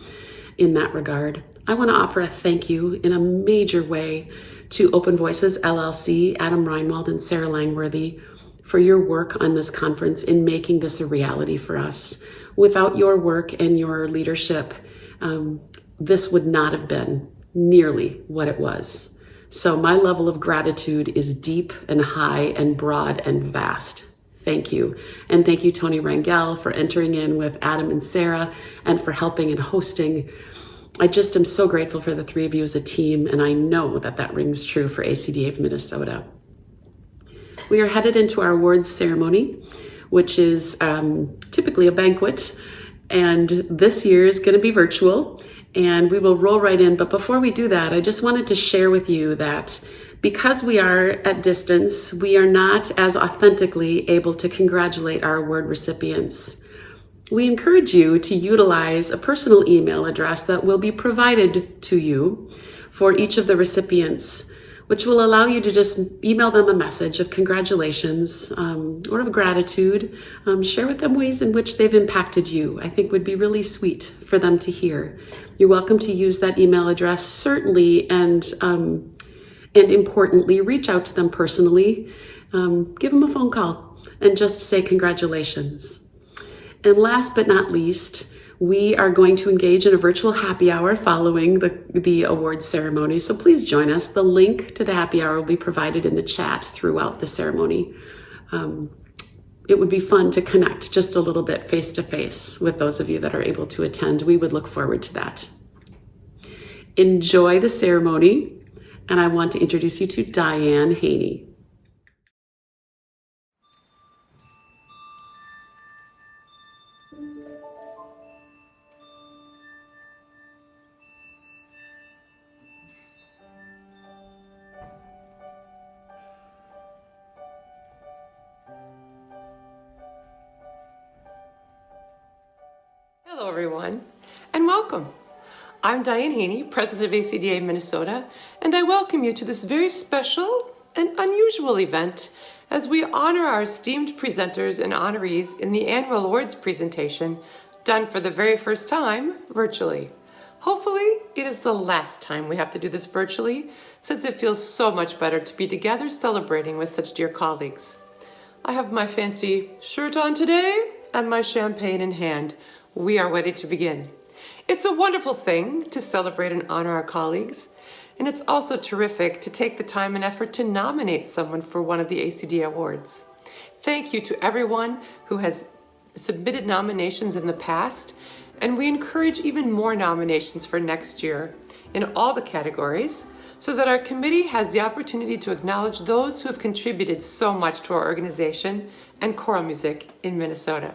in that regard. I want to offer a thank you in a major way to Open Voices LLC, Adam Reinwald and Sarah Langworthy, for your work on this conference in making this a reality for us. Without your work and your leadership, this would not have been nearly what it was. So my level of gratitude is deep and high and broad and vast. Thank you. And thank you, Tony Rangel, for entering in with Adam and Sarah and for helping and hosting. I just am so grateful for the three of you as a team, and I know that that rings true for ACDA of Minnesota. We are headed into our awards ceremony, which is typically a banquet, and this year is going to be virtual, and we will roll right in. But before we do that, I just wanted to share with you that because we are at distance, we are not as authentically able to congratulate our award recipients. We encourage you to utilize a personal email address that will be provided to you for each of the recipients, which will allow you to just email them a message of congratulations or of gratitude. Share with them ways in which they've impacted you. I think would be really sweet for them to hear. You're welcome to use that email address, certainly, and importantly, reach out to them personally. Give them a phone call and just say congratulations. And last but not least, we are going to engage in a virtual happy hour following the awards ceremony. So please join us. The link to the happy hour will be provided in the chat throughout the ceremony. It would be fun to connect just a little bit face to face with those of you that are able to attend. We would look forward to that. Enjoy the ceremony. And I want to introduce you to Diane Heaney. Hello, everyone, and welcome. I'm Diane Heaney, President of ACDA Minnesota, and I welcome you to this very special and unusual event as we honor our esteemed presenters and honorees in the annual awards presentation done for the very first time virtually. Hopefully, it is the last time we have to do this virtually, since it feels so much better to be together celebrating with such dear colleagues. I have my fancy shirt on today and my champagne in hand. We are ready to begin. It's a wonderful thing to celebrate and honor our colleagues, and it's also terrific to take the time and effort to nominate someone for one of the ACDA awards. Thank you to everyone who has submitted nominations in the past, and we encourage even more nominations for next year in all the categories so that our committee has the opportunity to acknowledge those who have contributed so much to our organization and choral music in Minnesota.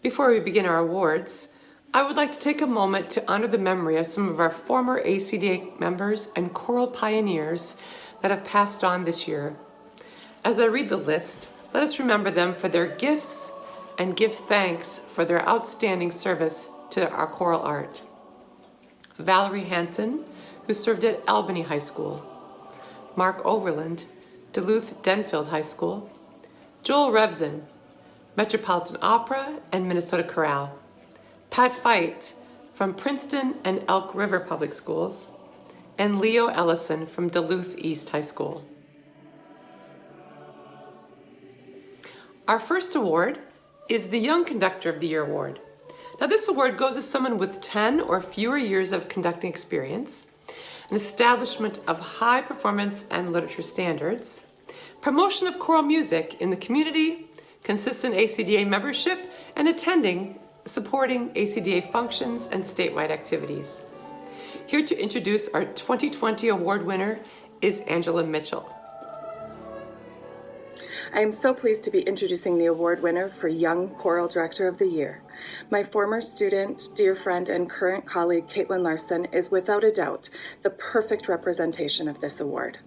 Before we begin our awards, I would like to take a moment to honor the memory of some of our former ACDA members and choral pioneers that have passed on this year. As I read the list, let us remember them for their gifts and give thanks for their outstanding service to our choral art. Valerie Hansen, who served at Albany High School. Mark Overland, Duluth Denfield High School. Joel Revson, Metropolitan Opera and Minnesota Chorale. Pat Feit from Princeton and Elk River Public Schools. and Leo Ellison from Duluth East High School. Our first award is the Young Conductor of the Year Award. Now, this award goes to someone with 10 or fewer years of conducting experience, an establishment of high performance and literature standards, promotion of choral music in the community, consistent ACDA membership, and supporting ACDA functions and statewide activities. Here to introduce our 2020 award winner is Angela Mitchell. I am so pleased to be introducing the award winner for Young Choral Director of the Year. My former student, dear friend, and current colleague, Katelyn Larson, is without a doubt the perfect representation of this award.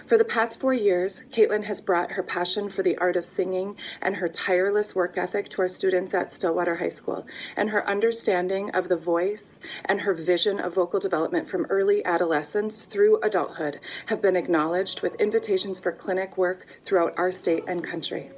For the past 4 years, Katelyn has brought her passion for the art of singing and her tireless work ethic to our students at Stillwater High School, and her understanding of the voice and her vision of vocal development from early adolescence through adulthood have been acknowledged with invitations for clinic work throughout our state and country.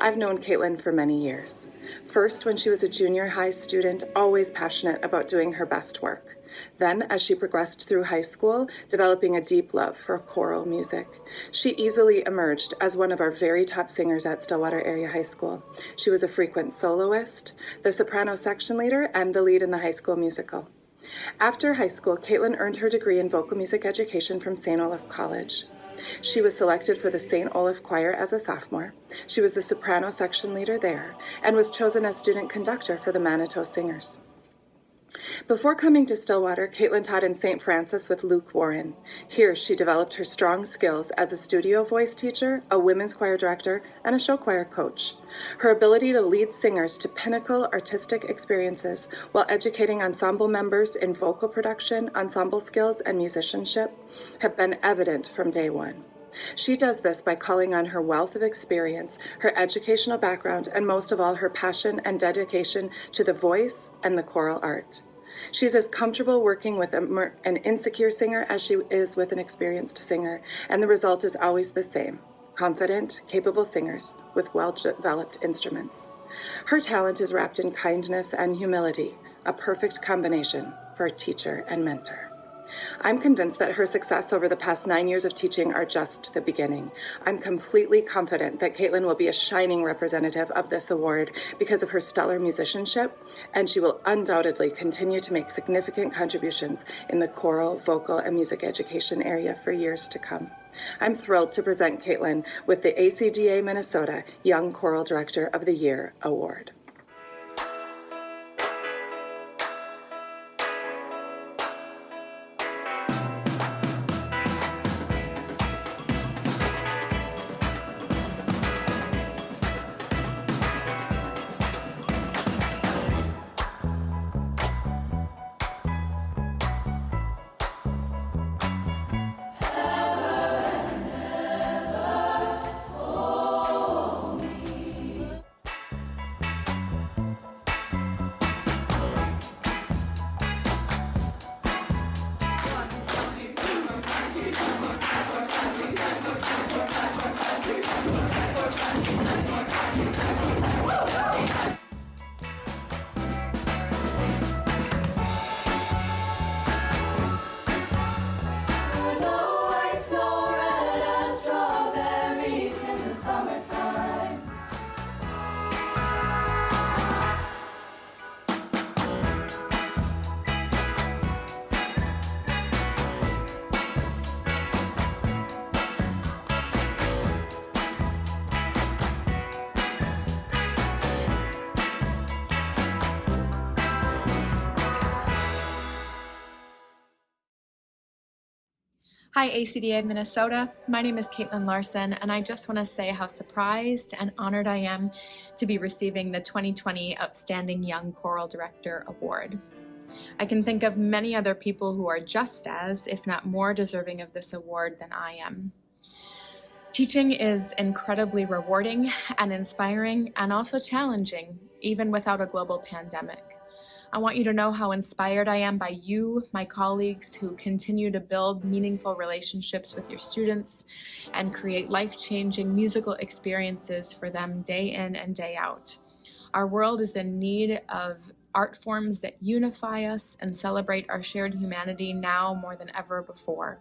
I've known Katelyn for many years. First, when she was a junior high student, always passionate about doing her best work. Then, as she progressed through high school, developing a deep love for choral music. She easily emerged as one of our very top singers at Stillwater Area High School. She was a frequent soloist, the soprano section leader, and the lead in the high school musical. After high school, Katelyn earned her degree in vocal music education from St. Olaf College. She was selected for the St. Olaf Choir as a sophomore. She was the soprano section leader there and was chosen as student conductor for the Manitou Singers. Before coming to Stillwater, Katelyn taught in St. Francis with Luke Warren. Here, she developed her strong skills as a studio voice teacher, a women's choir director, and a show choir coach. Her ability to lead singers to pinnacle artistic experiences while educating ensemble members in vocal production, ensemble skills, and musicianship have been evident from day one. She does this by calling on her wealth of experience, her educational background, and most of all, her passion and dedication to the voice and the choral art. She's as comfortable working with an insecure singer as she is with an experienced singer, and the result is always the same: confident, capable singers with well-developed instruments. Her talent is wrapped in kindness and humility, a perfect combination for a teacher and mentor. I'm convinced that her success over the past 9 years of teaching are just the beginning. I'm completely confident that Katelyn will be a shining representative of this award because of her stellar musicianship, and she will undoubtedly continue to make significant contributions in the choral, vocal, and music education area for years to come. I'm thrilled to present Katelyn with the ACDA Minnesota Young Choral Director of the Year Award. Hi, ACDA Minnesota. My name is Katelyn Larson, and I just want to say how surprised and honored I am to be receiving the 2020 Outstanding Young Choral Director Award. I can think of many other people who are just as, if not more, deserving of this award than I am. Teaching is incredibly rewarding and inspiring and also challenging, even without a global pandemic. I want you to know how inspired I am by you, my colleagues, who continue to build meaningful relationships with your students and create life-changing musical experiences for them day in and day out. Our world is in need of art forms that unify us and celebrate our shared humanity now more than ever before.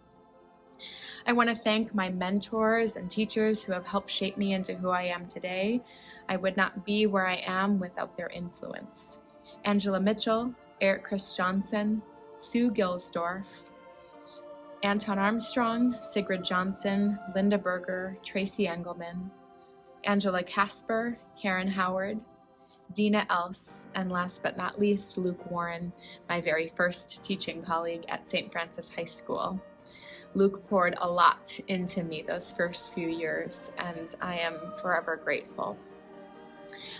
I want to thank my mentors and teachers who have helped shape me into who I am today. I would not be where I am without their influence. Angela Mitchell, Eric Chris Johnson, Sue Gilsdorf, Anton Armstrong, Sigrid Johnson, Linda Berger, Tracy Engelman, Angela Casper, Karen Howard, Dina Else, and last but not least, Luke Warren, my very first teaching colleague at St. Francis High School. Luke poured a lot into me those first few years, and I am forever grateful.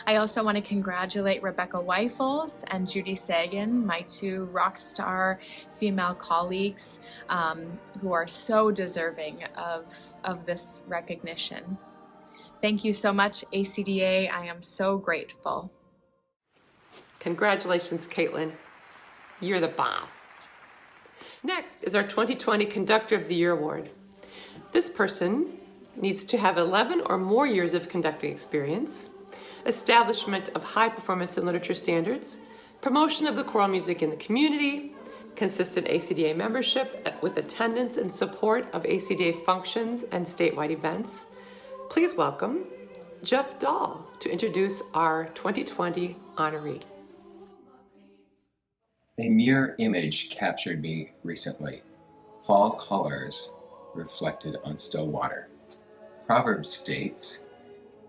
I also want to congratulate Rebecca Wyffels and Judy Sagen, my two rock star female colleagues who are so deserving of this recognition. Thank you so much, ACDA. I am so grateful. Congratulations, Katelyn. You're the bomb. Next is our 2020 Conductor of the Year Award. This person needs to have 11 or more years of conducting experience, establishment of high performance and literature standards, promotion of the choral music in the community, consistent ACDA membership with attendance and support of ACDA functions and statewide events. Please welcome Jeff Dahl to introduce our 2020 honoree. A mirror image captured me recently. Fall colors reflected on still water. Proverbs states,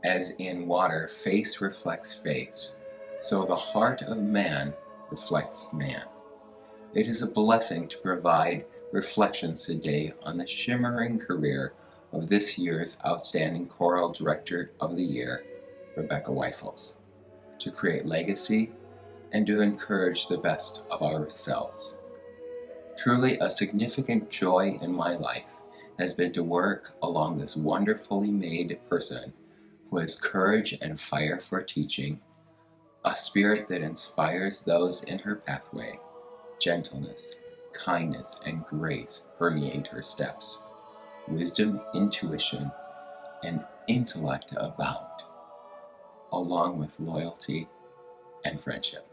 as in water, face reflects face, so the heart of man reflects man. It is a blessing to provide reflections today on the shimmering career of this year's outstanding Choral Director of the Year, Rebecca Wyffels, to create legacy and to encourage the best of ourselves. Truly a significant joy in my life has been to work along this wonderfully made person who has courage and fire for teaching, a spirit that inspires those in her pathway. Gentleness, kindness, and grace permeate her steps. Wisdom, intuition, and intellect abound, along with loyalty and friendship.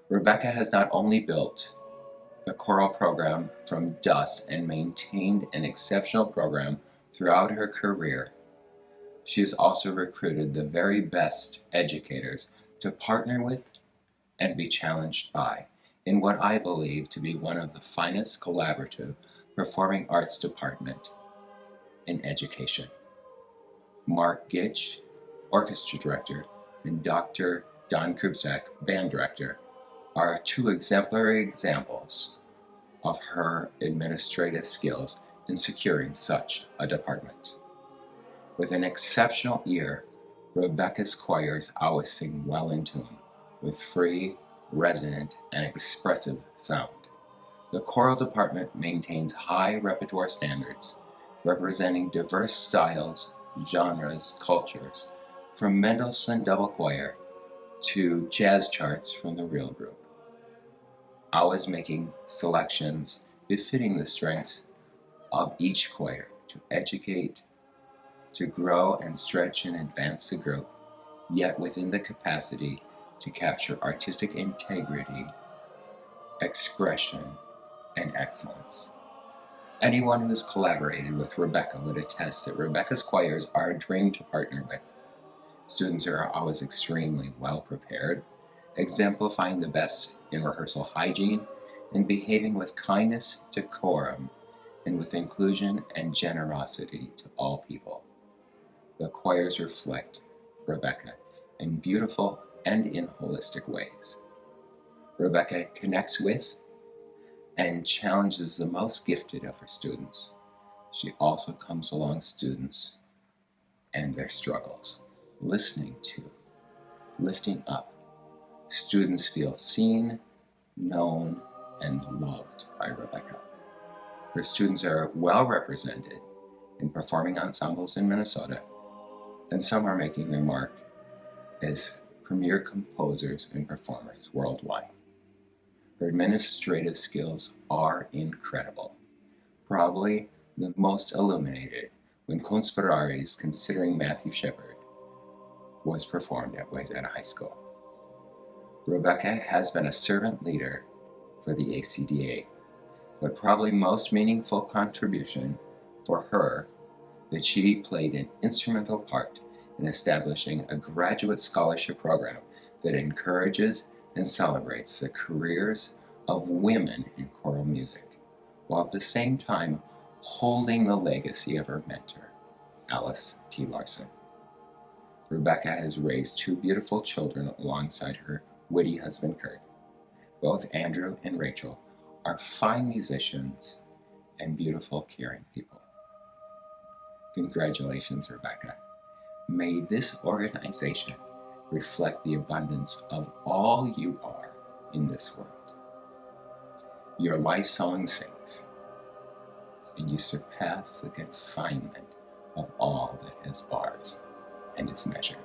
Rebecca has not only built the choral program from dust and maintained an exceptional program throughout her career, she has also recruited the very best educators to partner with and be challenged by in what I believe to be one of the finest collaborative performing arts department in education. Mark Gitch, orchestra director, and Dr. Don Krupczak, band director, are two exemplary examples of her administrative skills in securing such a department. With an exceptional ear, Rebecca's choirs always sing well in tune, with free, resonant, and expressive sound. The choral department maintains high repertoire standards, representing diverse styles, genres, cultures, from Mendelssohn double choir to jazz charts from the Real Group, always making selections befitting the strengths of each choir to educate, to grow and stretch and advance the group, yet within the capacity to capture artistic integrity, expression, and excellence. Anyone who has collaborated with Rebecca would attest that Rebecca's choirs are a dream to partner with. Students are always extremely well prepared, exemplifying the best in rehearsal hygiene and behaving with kindness, decorum, and with inclusion and generosity to all people. The choirs reflect Rebecca in beautiful and in holistic ways. Rebecca connects with and challenges the most gifted of her students. She also comes along students and their struggles, listening to, lifting up. Students feel seen, known, and loved by Rebecca. Her students are well represented in performing ensembles in Minnesota, and some are making their mark as premier composers and performers worldwide. Her administrative skills are incredible, probably the most illuminated when Conspirare's Considering Matthew Shepard was performed at Wayzata High School. Rebecca has been a servant leader for the ACDA, but probably most meaningful contribution for her that she played an instrumental part in establishing a graduate scholarship program that encourages and celebrates the careers of women in choral music, while at the same time holding the legacy of her mentor, Alice T. Larson. Rebecca has raised two beautiful children alongside her witty husband, Kurt. Both Andrew and Rachel are fine musicians and beautiful, caring people. Congratulations, Rebecca. May this organization reflect the abundance of all you are in this world. Your life song sings, and you surpass the confinement of all that has bars and is measured.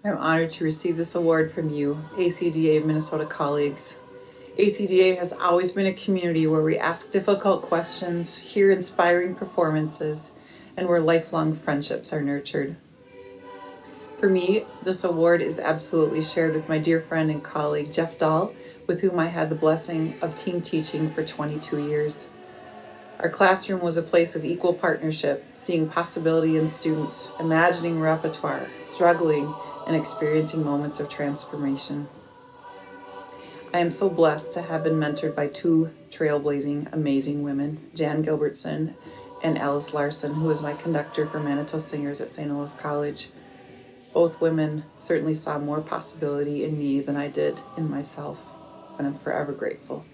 I'm honored to receive this award from you, ACDA Minnesota colleagues. ACDA has always been a community where we ask difficult questions, hear inspiring performances, and where lifelong friendships are nurtured. For me, this award is absolutely shared with my dear friend and colleague, Jeff Dahl, with whom I had the blessing of team teaching for 22 years. Our classroom was a place of equal partnership, seeing possibility in students, imagining repertoire, struggling, and experiencing moments of transformation. I am so blessed to have been mentored by two trailblazing, amazing women, Jan Gilbertson and Alice Larson, who was my conductor for Manitou Singers at St. Olaf College. Both women certainly saw more possibility in me than I did in myself, and I'm forever grateful.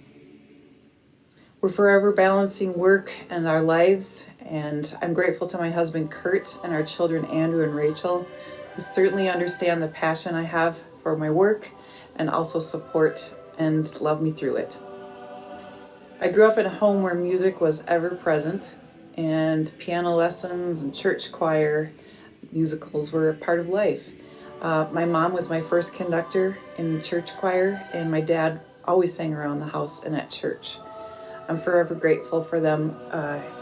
We're forever balancing work and our lives, and I'm grateful to my husband Kurt and our children Andrew and Rachel, who certainly understand the passion I have for my work and also support and love me through it. I grew up in a home where music was ever present, and piano lessons and church choir musicals were a part of life. My mom was my first conductor in church choir, and my dad always sang around the house and at church. I'm forever grateful for them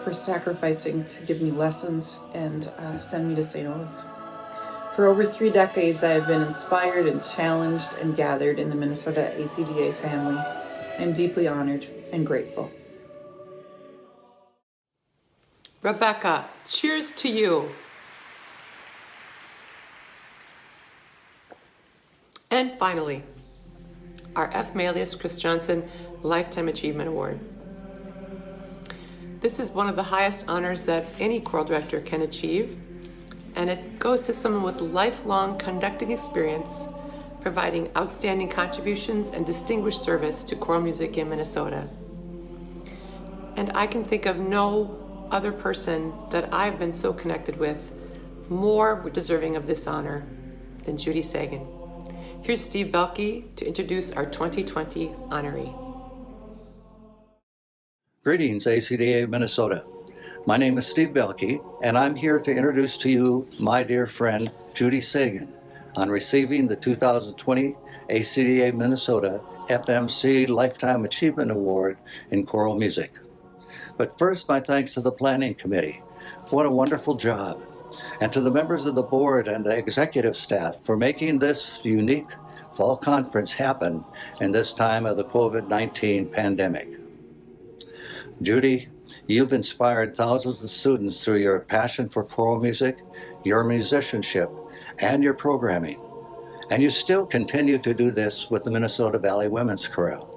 for sacrificing to give me lessons and send me to St. Olaf. For over 3 decades, I have been inspired and challenged and gathered in the Minnesota ACDA family. I am deeply honored and grateful. Rebecca, cheers to you. And finally, our F. Malleus Christiansen Lifetime Achievement Award. This is one of the highest honors that any choral director can achieve, and it goes to someone with lifelong conducting experience, providing outstanding contributions and distinguished service to choral music in Minnesota. And I can think of no other person that I've been so connected with more deserving of this honor than Judy Sagen. Here's Steve Boelhke to introduce our 2020 honoree. Greetings, ACDA Minnesota. My name is Steve Boelhke, and I'm here to introduce to you my dear friend, Judy Sagen, on receiving the 2020 ACDA Minnesota FMC Lifetime Achievement Award in choral music. But first, my thanks to the Planning Committee. What a wonderful job. And to the members of the board and the executive staff for making this unique fall conference happen in this time of the COVID-19 pandemic. Judy, you've inspired thousands of students through your passion for choral music, your musicianship, and your programming. And you still continue to do this with the Minnesota Valley Women's Chorale.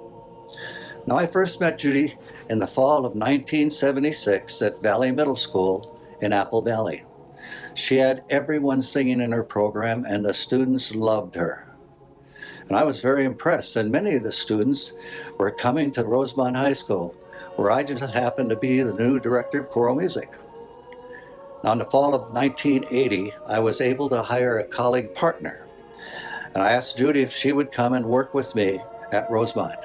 Now, I first met Judy in the fall of 1976 at Valley Middle School in Apple Valley. She had everyone singing in her program, and the students loved her. And I was very impressed, and many of the students were coming to Rosemont High School, where I just happened to be the new director of choral music. Now, in the fall of 1980, I was able to hire a colleague partner, and I asked Judy if she would come and work with me at Rosemont.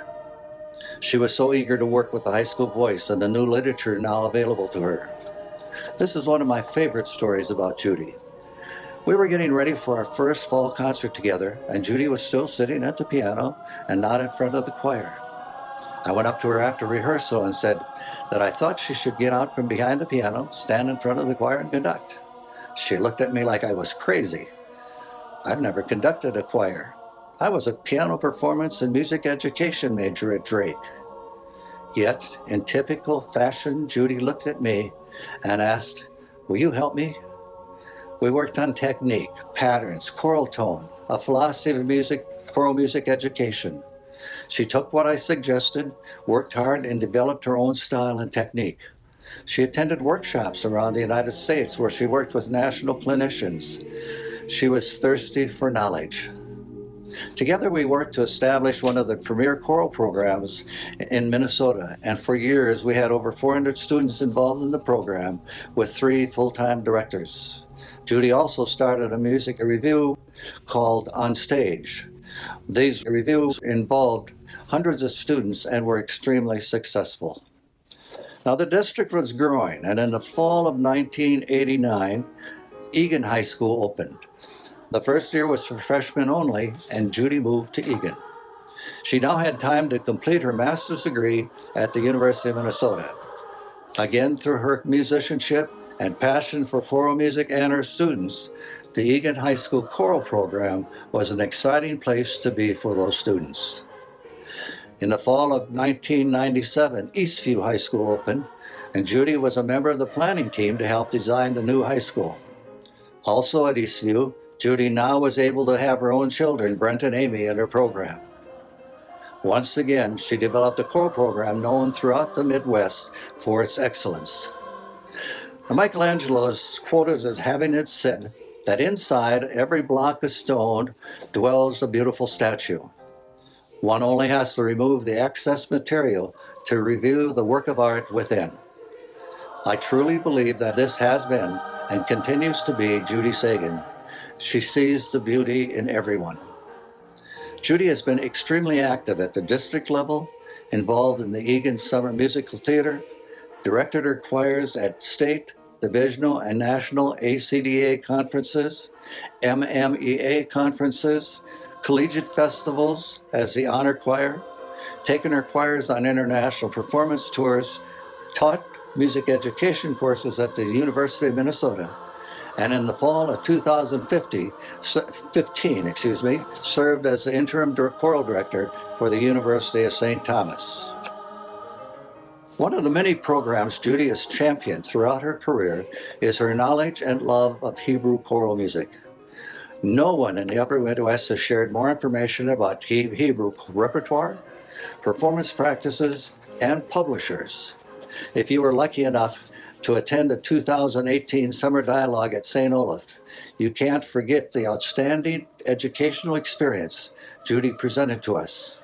She was so eager to work with the high school voice and the new literature now available to her. This is one of my favorite stories about Judy. We were getting ready for our first fall concert together, and Judy was still sitting at the piano and not in front of the choir. I went up to her after rehearsal and said that I thought she should get out from behind the piano, stand in front of the choir, and conduct. She looked at me like I was crazy. I've never conducted a choir. I was a piano performance and music education major at Drake. Yet, in typical fashion, Judy looked at me and asked, "Will you help me?" We worked on technique, patterns, choral tone, a philosophy of music, choral music education. She took what I suggested, worked hard, and developed her own style and technique. She attended workshops around the United States where she worked with national clinicians. She was thirsty for knowledge. Together we worked to establish one of the premier choral programs in Minnesota, and for years we had over 400 students involved in the program with 3 full-time directors. Judy also started a music review called On Stage. These reviews involved hundreds of students and were extremely successful. Now, the district was growing, and in the fall of 1989, Egan High School opened. The first year was for freshmen only, and Judy moved to Egan. She now had time to complete her master's degree at the University of Minnesota. Again, through her musicianship and passion for choral music and her students, the Egan High School choral program was an exciting place to be for those students. In the fall of 1997, Eastview High School opened, and Judy was a member of the planning team to help design the new high school. Also at Eastview, Judy now was able to have her own children, Brent and Amy, in her program. Once again, she developed a choral program known throughout the Midwest for its excellence. Now, Michelangelo is quoted as having it said that inside every block of stone dwells a beautiful statue. One only has to remove the excess material to reveal the work of art within. I truly believe that this has been and continues to be Judy Sagen. She sees the beauty in everyone. Judy has been extremely active at the district level, involved in the Egan Summer Musical Theater, directed her choirs at state, divisional, and national ACDA conferences, MMEA conferences, collegiate festivals as the honor choir, taken her choirs on international performance tours, taught music education courses at the University of Minnesota, and in the fall of 2015, served as the interim choral director for the University of St. Thomas. One of the many programs Judy has championed throughout her career is her knowledge and love of Hebrew choral music. No one in the Upper Midwest has shared more information about Hebrew repertoire, performance practices, and publishers. If you were lucky enough to attend the 2018 Summer Dialogue at St. Olaf, you can't forget the outstanding educational experience Judy presented to us.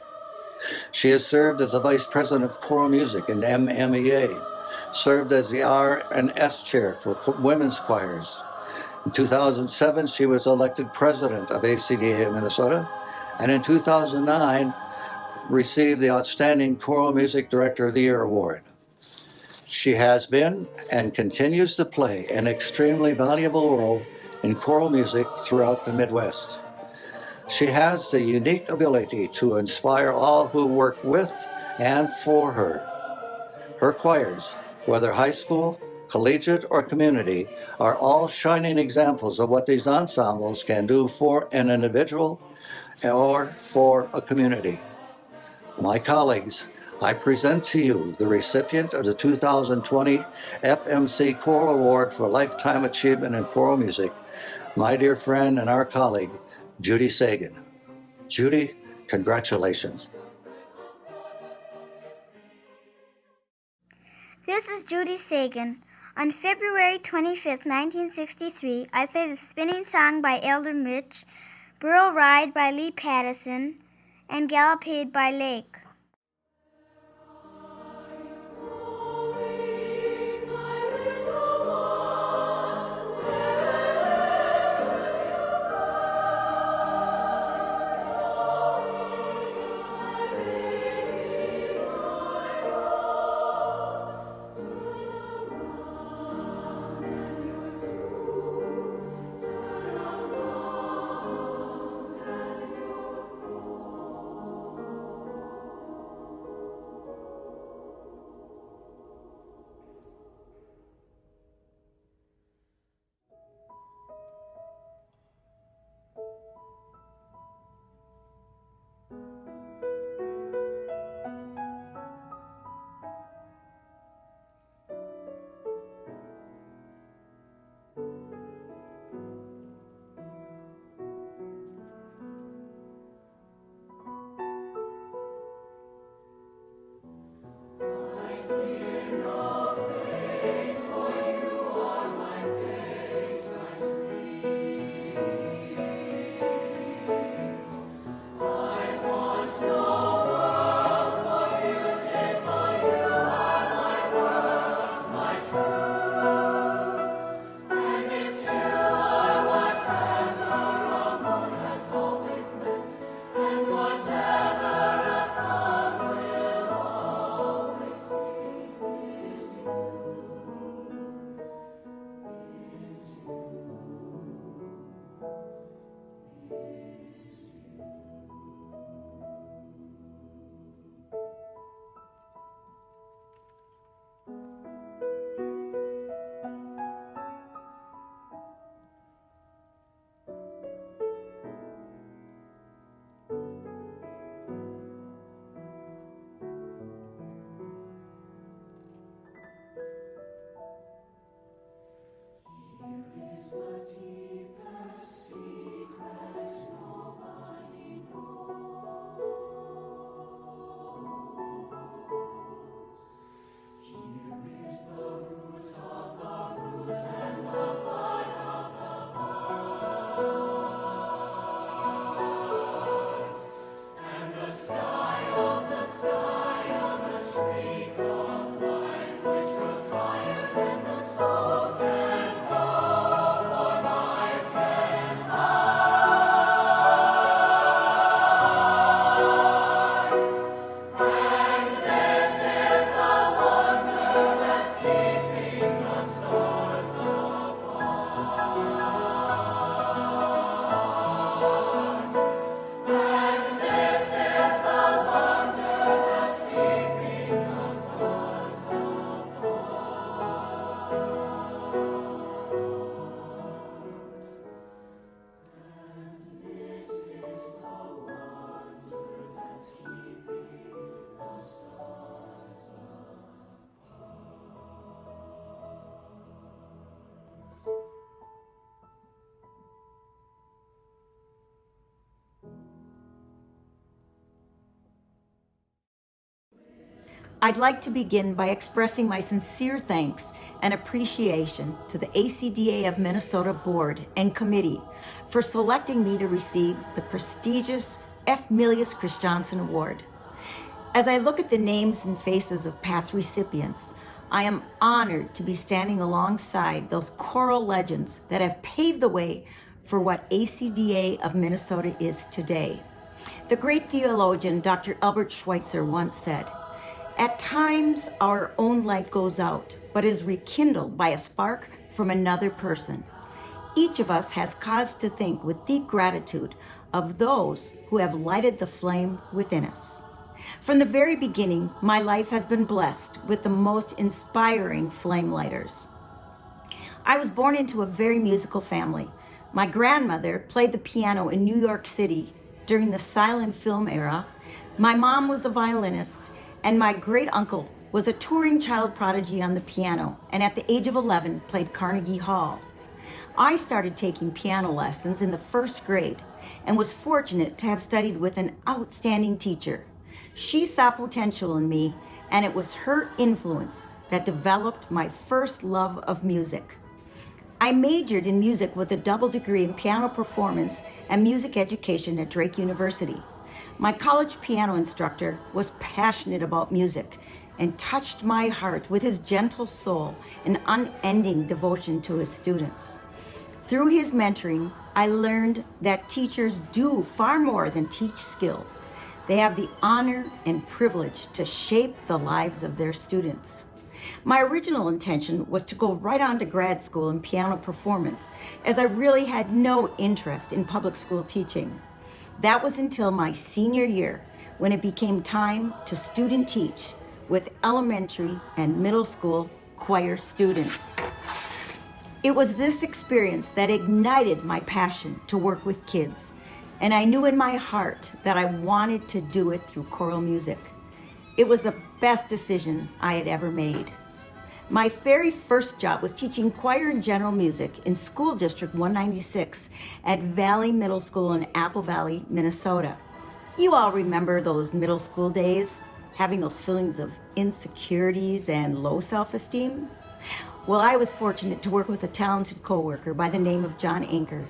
She has served as the Vice President of Choral Music in MMEA, served as the R&S Chair for Women's Choirs. In 2007, she was elected President of ACDA Minnesota, and in 2009, received the Outstanding Choral Music Director of the Year Award. She has been and continues to play an extremely valuable role in choral music throughout the Midwest. She has the unique ability to inspire all who work with and for her. Her choirs, whether high school, collegiate, or community, are all shining examples of what these ensembles can do for an individual or for a community. My colleagues, I present to you the recipient of the 2020 FMC Choral Award for Lifetime Achievement in Choral Music, my dear friend and our colleague, Judy Sagen. Judy, congratulations. This is Judy Sagen. On February 25, 1963, I played the spinning song by Elder Mitch, Burro Ride by Lee Patterson, and Gallopade by Lake. I'd like to begin by expressing my sincere thanks and appreciation to the ACDA of Minnesota Board and Committee for selecting me to receive the prestigious F. Milius Christiansen Award. As I look at the names and faces of past recipients, I am honored to be standing alongside those choral legends that have paved the way for what ACDA of Minnesota is today. The great theologian Dr. Albert Schweitzer once said, "At times our own light goes out, but is rekindled by a spark from another person." Each of us has cause to think with deep gratitude of those who have lighted the flame within us. From the very beginning, my life has been blessed with the most inspiring flame lighters. I was born into a very musical family. My grandmother played the piano in New York City during the silent film era. My mom was a violinist, and my great uncle was a touring child prodigy on the piano, and at the age of 11 played Carnegie Hall. I started taking piano lessons in the first grade and was fortunate to have studied with an outstanding teacher. She saw potential in me, and it was her influence that developed my first love of music. I majored in music with a double degree in piano performance and music education at Drake University. My college piano instructor was passionate about music and touched my heart with his gentle soul and unending devotion to his students. Through his mentoring, I learned that teachers do far more than teach skills. They have the honor and privilege to shape the lives of their students. My original intention was to go right on to grad school in piano performance, as I really had no interest in public school teaching. That was until my senior year, when it became time to student teach with elementary and middle school choir students. It was this experience that ignited my passion to work with kids, and I knew in my heart that I wanted to do it through choral music. It was the best decision I had ever made. My very first job was teaching choir and general music in School District 196 at Valley Middle School in Apple Valley, Minnesota. You all remember those middle school days, having those feelings of insecurities and low self-esteem? Well, I was fortunate to work with a talented coworker by the name of John Anker,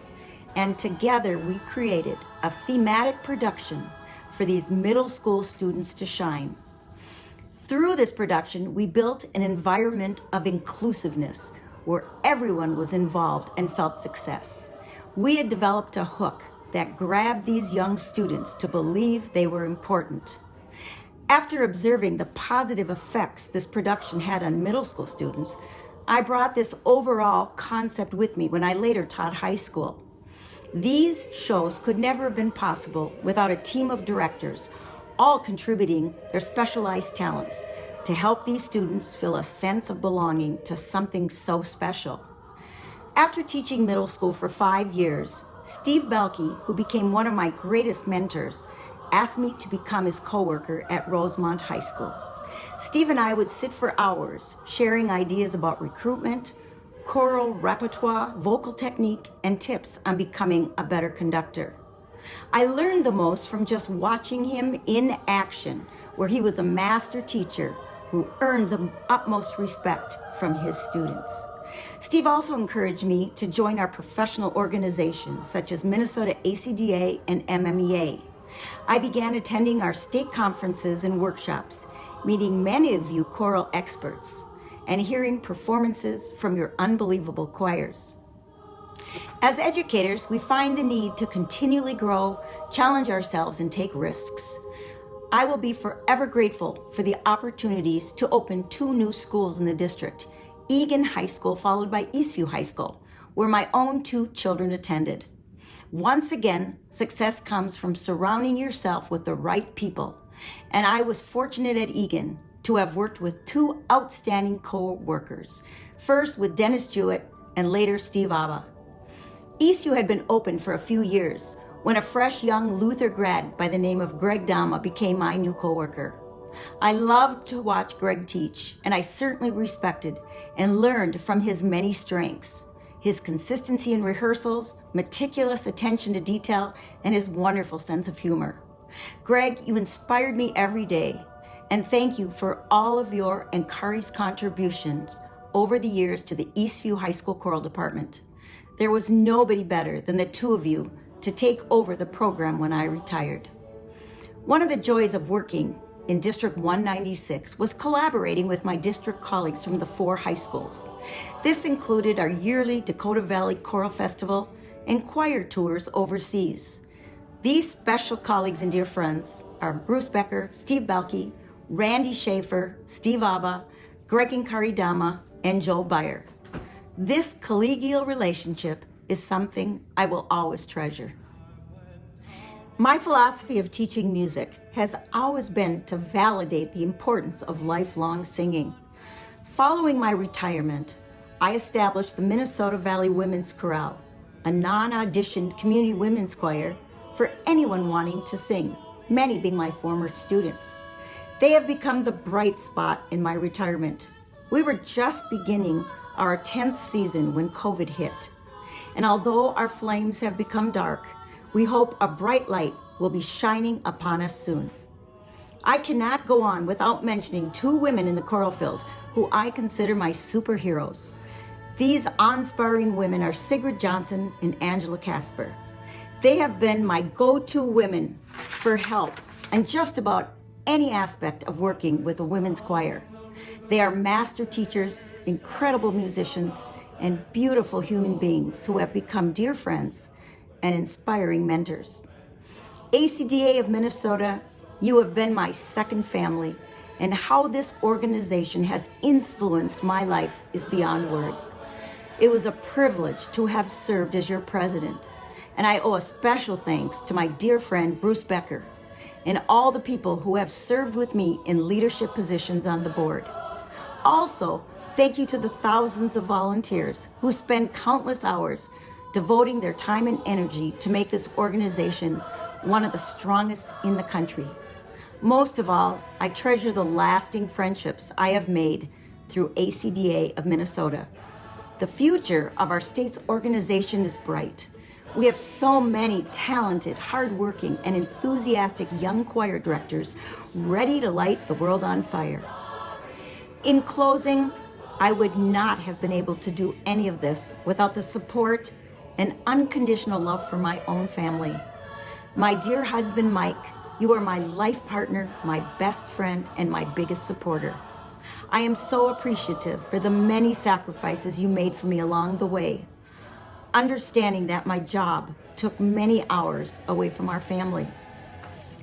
and together we created a thematic production for these middle school students to shine. Through this production, we built an environment of inclusiveness where everyone was involved and felt success. We had developed a hook that grabbed these young students to believe they were important. After observing the positive effects this production had on middle school students, I brought this overall concept with me when I later taught high school. These shows could never have been possible without a team of directors, all contributing their specialized talents to help these students feel a sense of belonging to something so special. After teaching middle school for 5 years, Steve Boelhke, who became one of my greatest mentors, asked me to become his coworker at Rosemont High School. Steve and I would sit for hours sharing ideas about recruitment, choral repertoire, vocal technique, and tips on becoming a better conductor. I learned the most from just watching him in action, where he was a master teacher who earned the utmost respect from his students. Steve also encouraged me to join our professional organizations such as Minnesota ACDA and MMEA. I began attending our state conferences and workshops, meeting many of you choral experts, and hearing performances from your unbelievable choirs. As educators, we find the need to continually grow, challenge ourselves, and take risks. I will be forever grateful for the opportunities to open 2 new schools in the district, Egan High School followed by Eastview High School, where my own 2 children attended. Once again, success comes from surrounding yourself with the right people, and I was fortunate at Egan to have worked with 2 outstanding co-workers, first with Dennis Jewett and later Steve Abba. Eastview had been open for a few years when a fresh young Luther grad by the name of Greg Dama became my new coworker. I loved to watch Greg teach, and I certainly respected and learned from his many strengths, his consistency in rehearsals, meticulous attention to detail, and his wonderful sense of humor. Greg, you inspired me every day, And thank you for all of your and Kari's contributions over the years to the Eastview High School Choral Department. There was nobody better than the two of you to take over the program when I retired. One of the joys of working in District 196 was collaborating with my district colleagues from the 4 high schools. This included our yearly Dakota Valley Choral Festival and choir tours overseas. These special colleagues and dear friends are Bruce Becker, Steve Boelhke, Randy Schaefer, Steve Abba, Greg and Kari Dama, and Joe Beyer. This collegial relationship is something I will always treasure. My philosophy of teaching music has always been to validate the importance of lifelong singing. Following my retirement, I established the Minnesota Valley Women's Chorale, a non-auditioned community women's choir for anyone wanting to sing, many being my former students. They have become the bright spot in my retirement. We were just beginning our 10th season when COVID hit. And although our flames have become dark, we hope a bright light will be shining upon us soon. I cannot go on without mentioning 2 women in the choral field who I consider my superheroes. These awe-inspiring women are Sigrid Johnson and Angela Casper. They have been my go-to women for help in just about any aspect of working with a women's choir. They are master teachers, incredible musicians, and beautiful human beings who have become dear friends and inspiring mentors. ACDA of Minnesota, you have been my second family, and how this organization has influenced my life is beyond words. It was a privilege to have served as your president, and I owe a special thanks to my dear friend Bruce Becker and all the people who have served with me in leadership positions on the board. Also, thank you to the thousands of volunteers who spend countless hours devoting their time and energy to make this organization one of the strongest in the country. Most of all, I treasure the lasting friendships I have made through ACDA of Minnesota. The future of our state's organization is bright. We have so many talented, hardworking, and enthusiastic young choir directors ready to light the world on fire. In closing, I would not have been able to do any of this without the support and unconditional love for my own family. My dear husband, Mike, you are my life partner, my best friend, and my biggest supporter. I am so appreciative for the many sacrifices you made for me along the way, understanding that my job took many hours away from our family.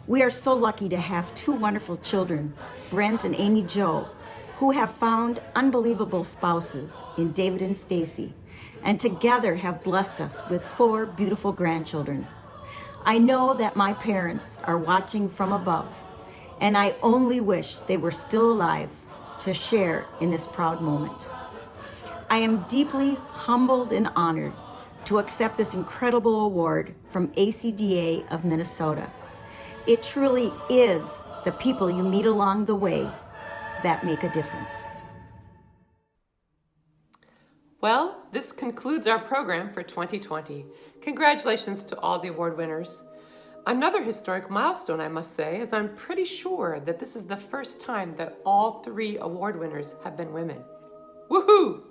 We are so lucky to have 2 wonderful children, Brent and Amy Jo, who have found unbelievable spouses in David and Stacy, and together have blessed us with 4 beautiful grandchildren. I know that my parents are watching from above, and I only wish they were still alive to share in this proud moment. I am deeply humbled and honored to accept this incredible award from ACDA of Minnesota. It truly is the people you meet along the way that make a difference. Well, this concludes our program for 2020. Congratulations to all the award winners. Another historic milestone, I must say, is I'm pretty sure that this is the first time that all 3 award winners have been women. Woohoo!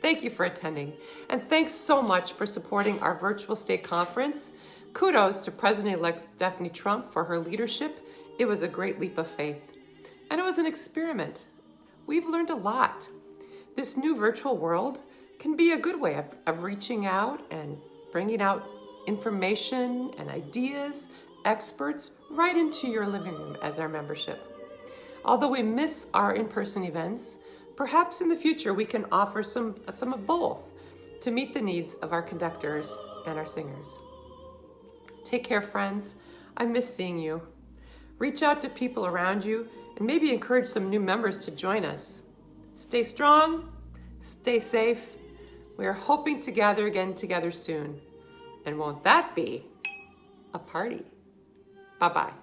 Thank you for attending, and thanks so much for supporting our virtual state conference. Kudos to President-elect Stephanie Trump for her leadership. It was a great leap of faith, and it was an experiment. We've learned a lot. This new virtual world can be a good way of reaching out and bringing out information and ideas, experts, right into your living room as our membership. Although we miss our in-person events, perhaps in the future we can offer some of both to meet the needs of our conductors and our singers. Take care, friends. I miss seeing you. Reach out to people around you and maybe encourage some new members to join us. Stay strong, stay safe. We are hoping to gather again together soon. And won't that be a party? Bye-bye.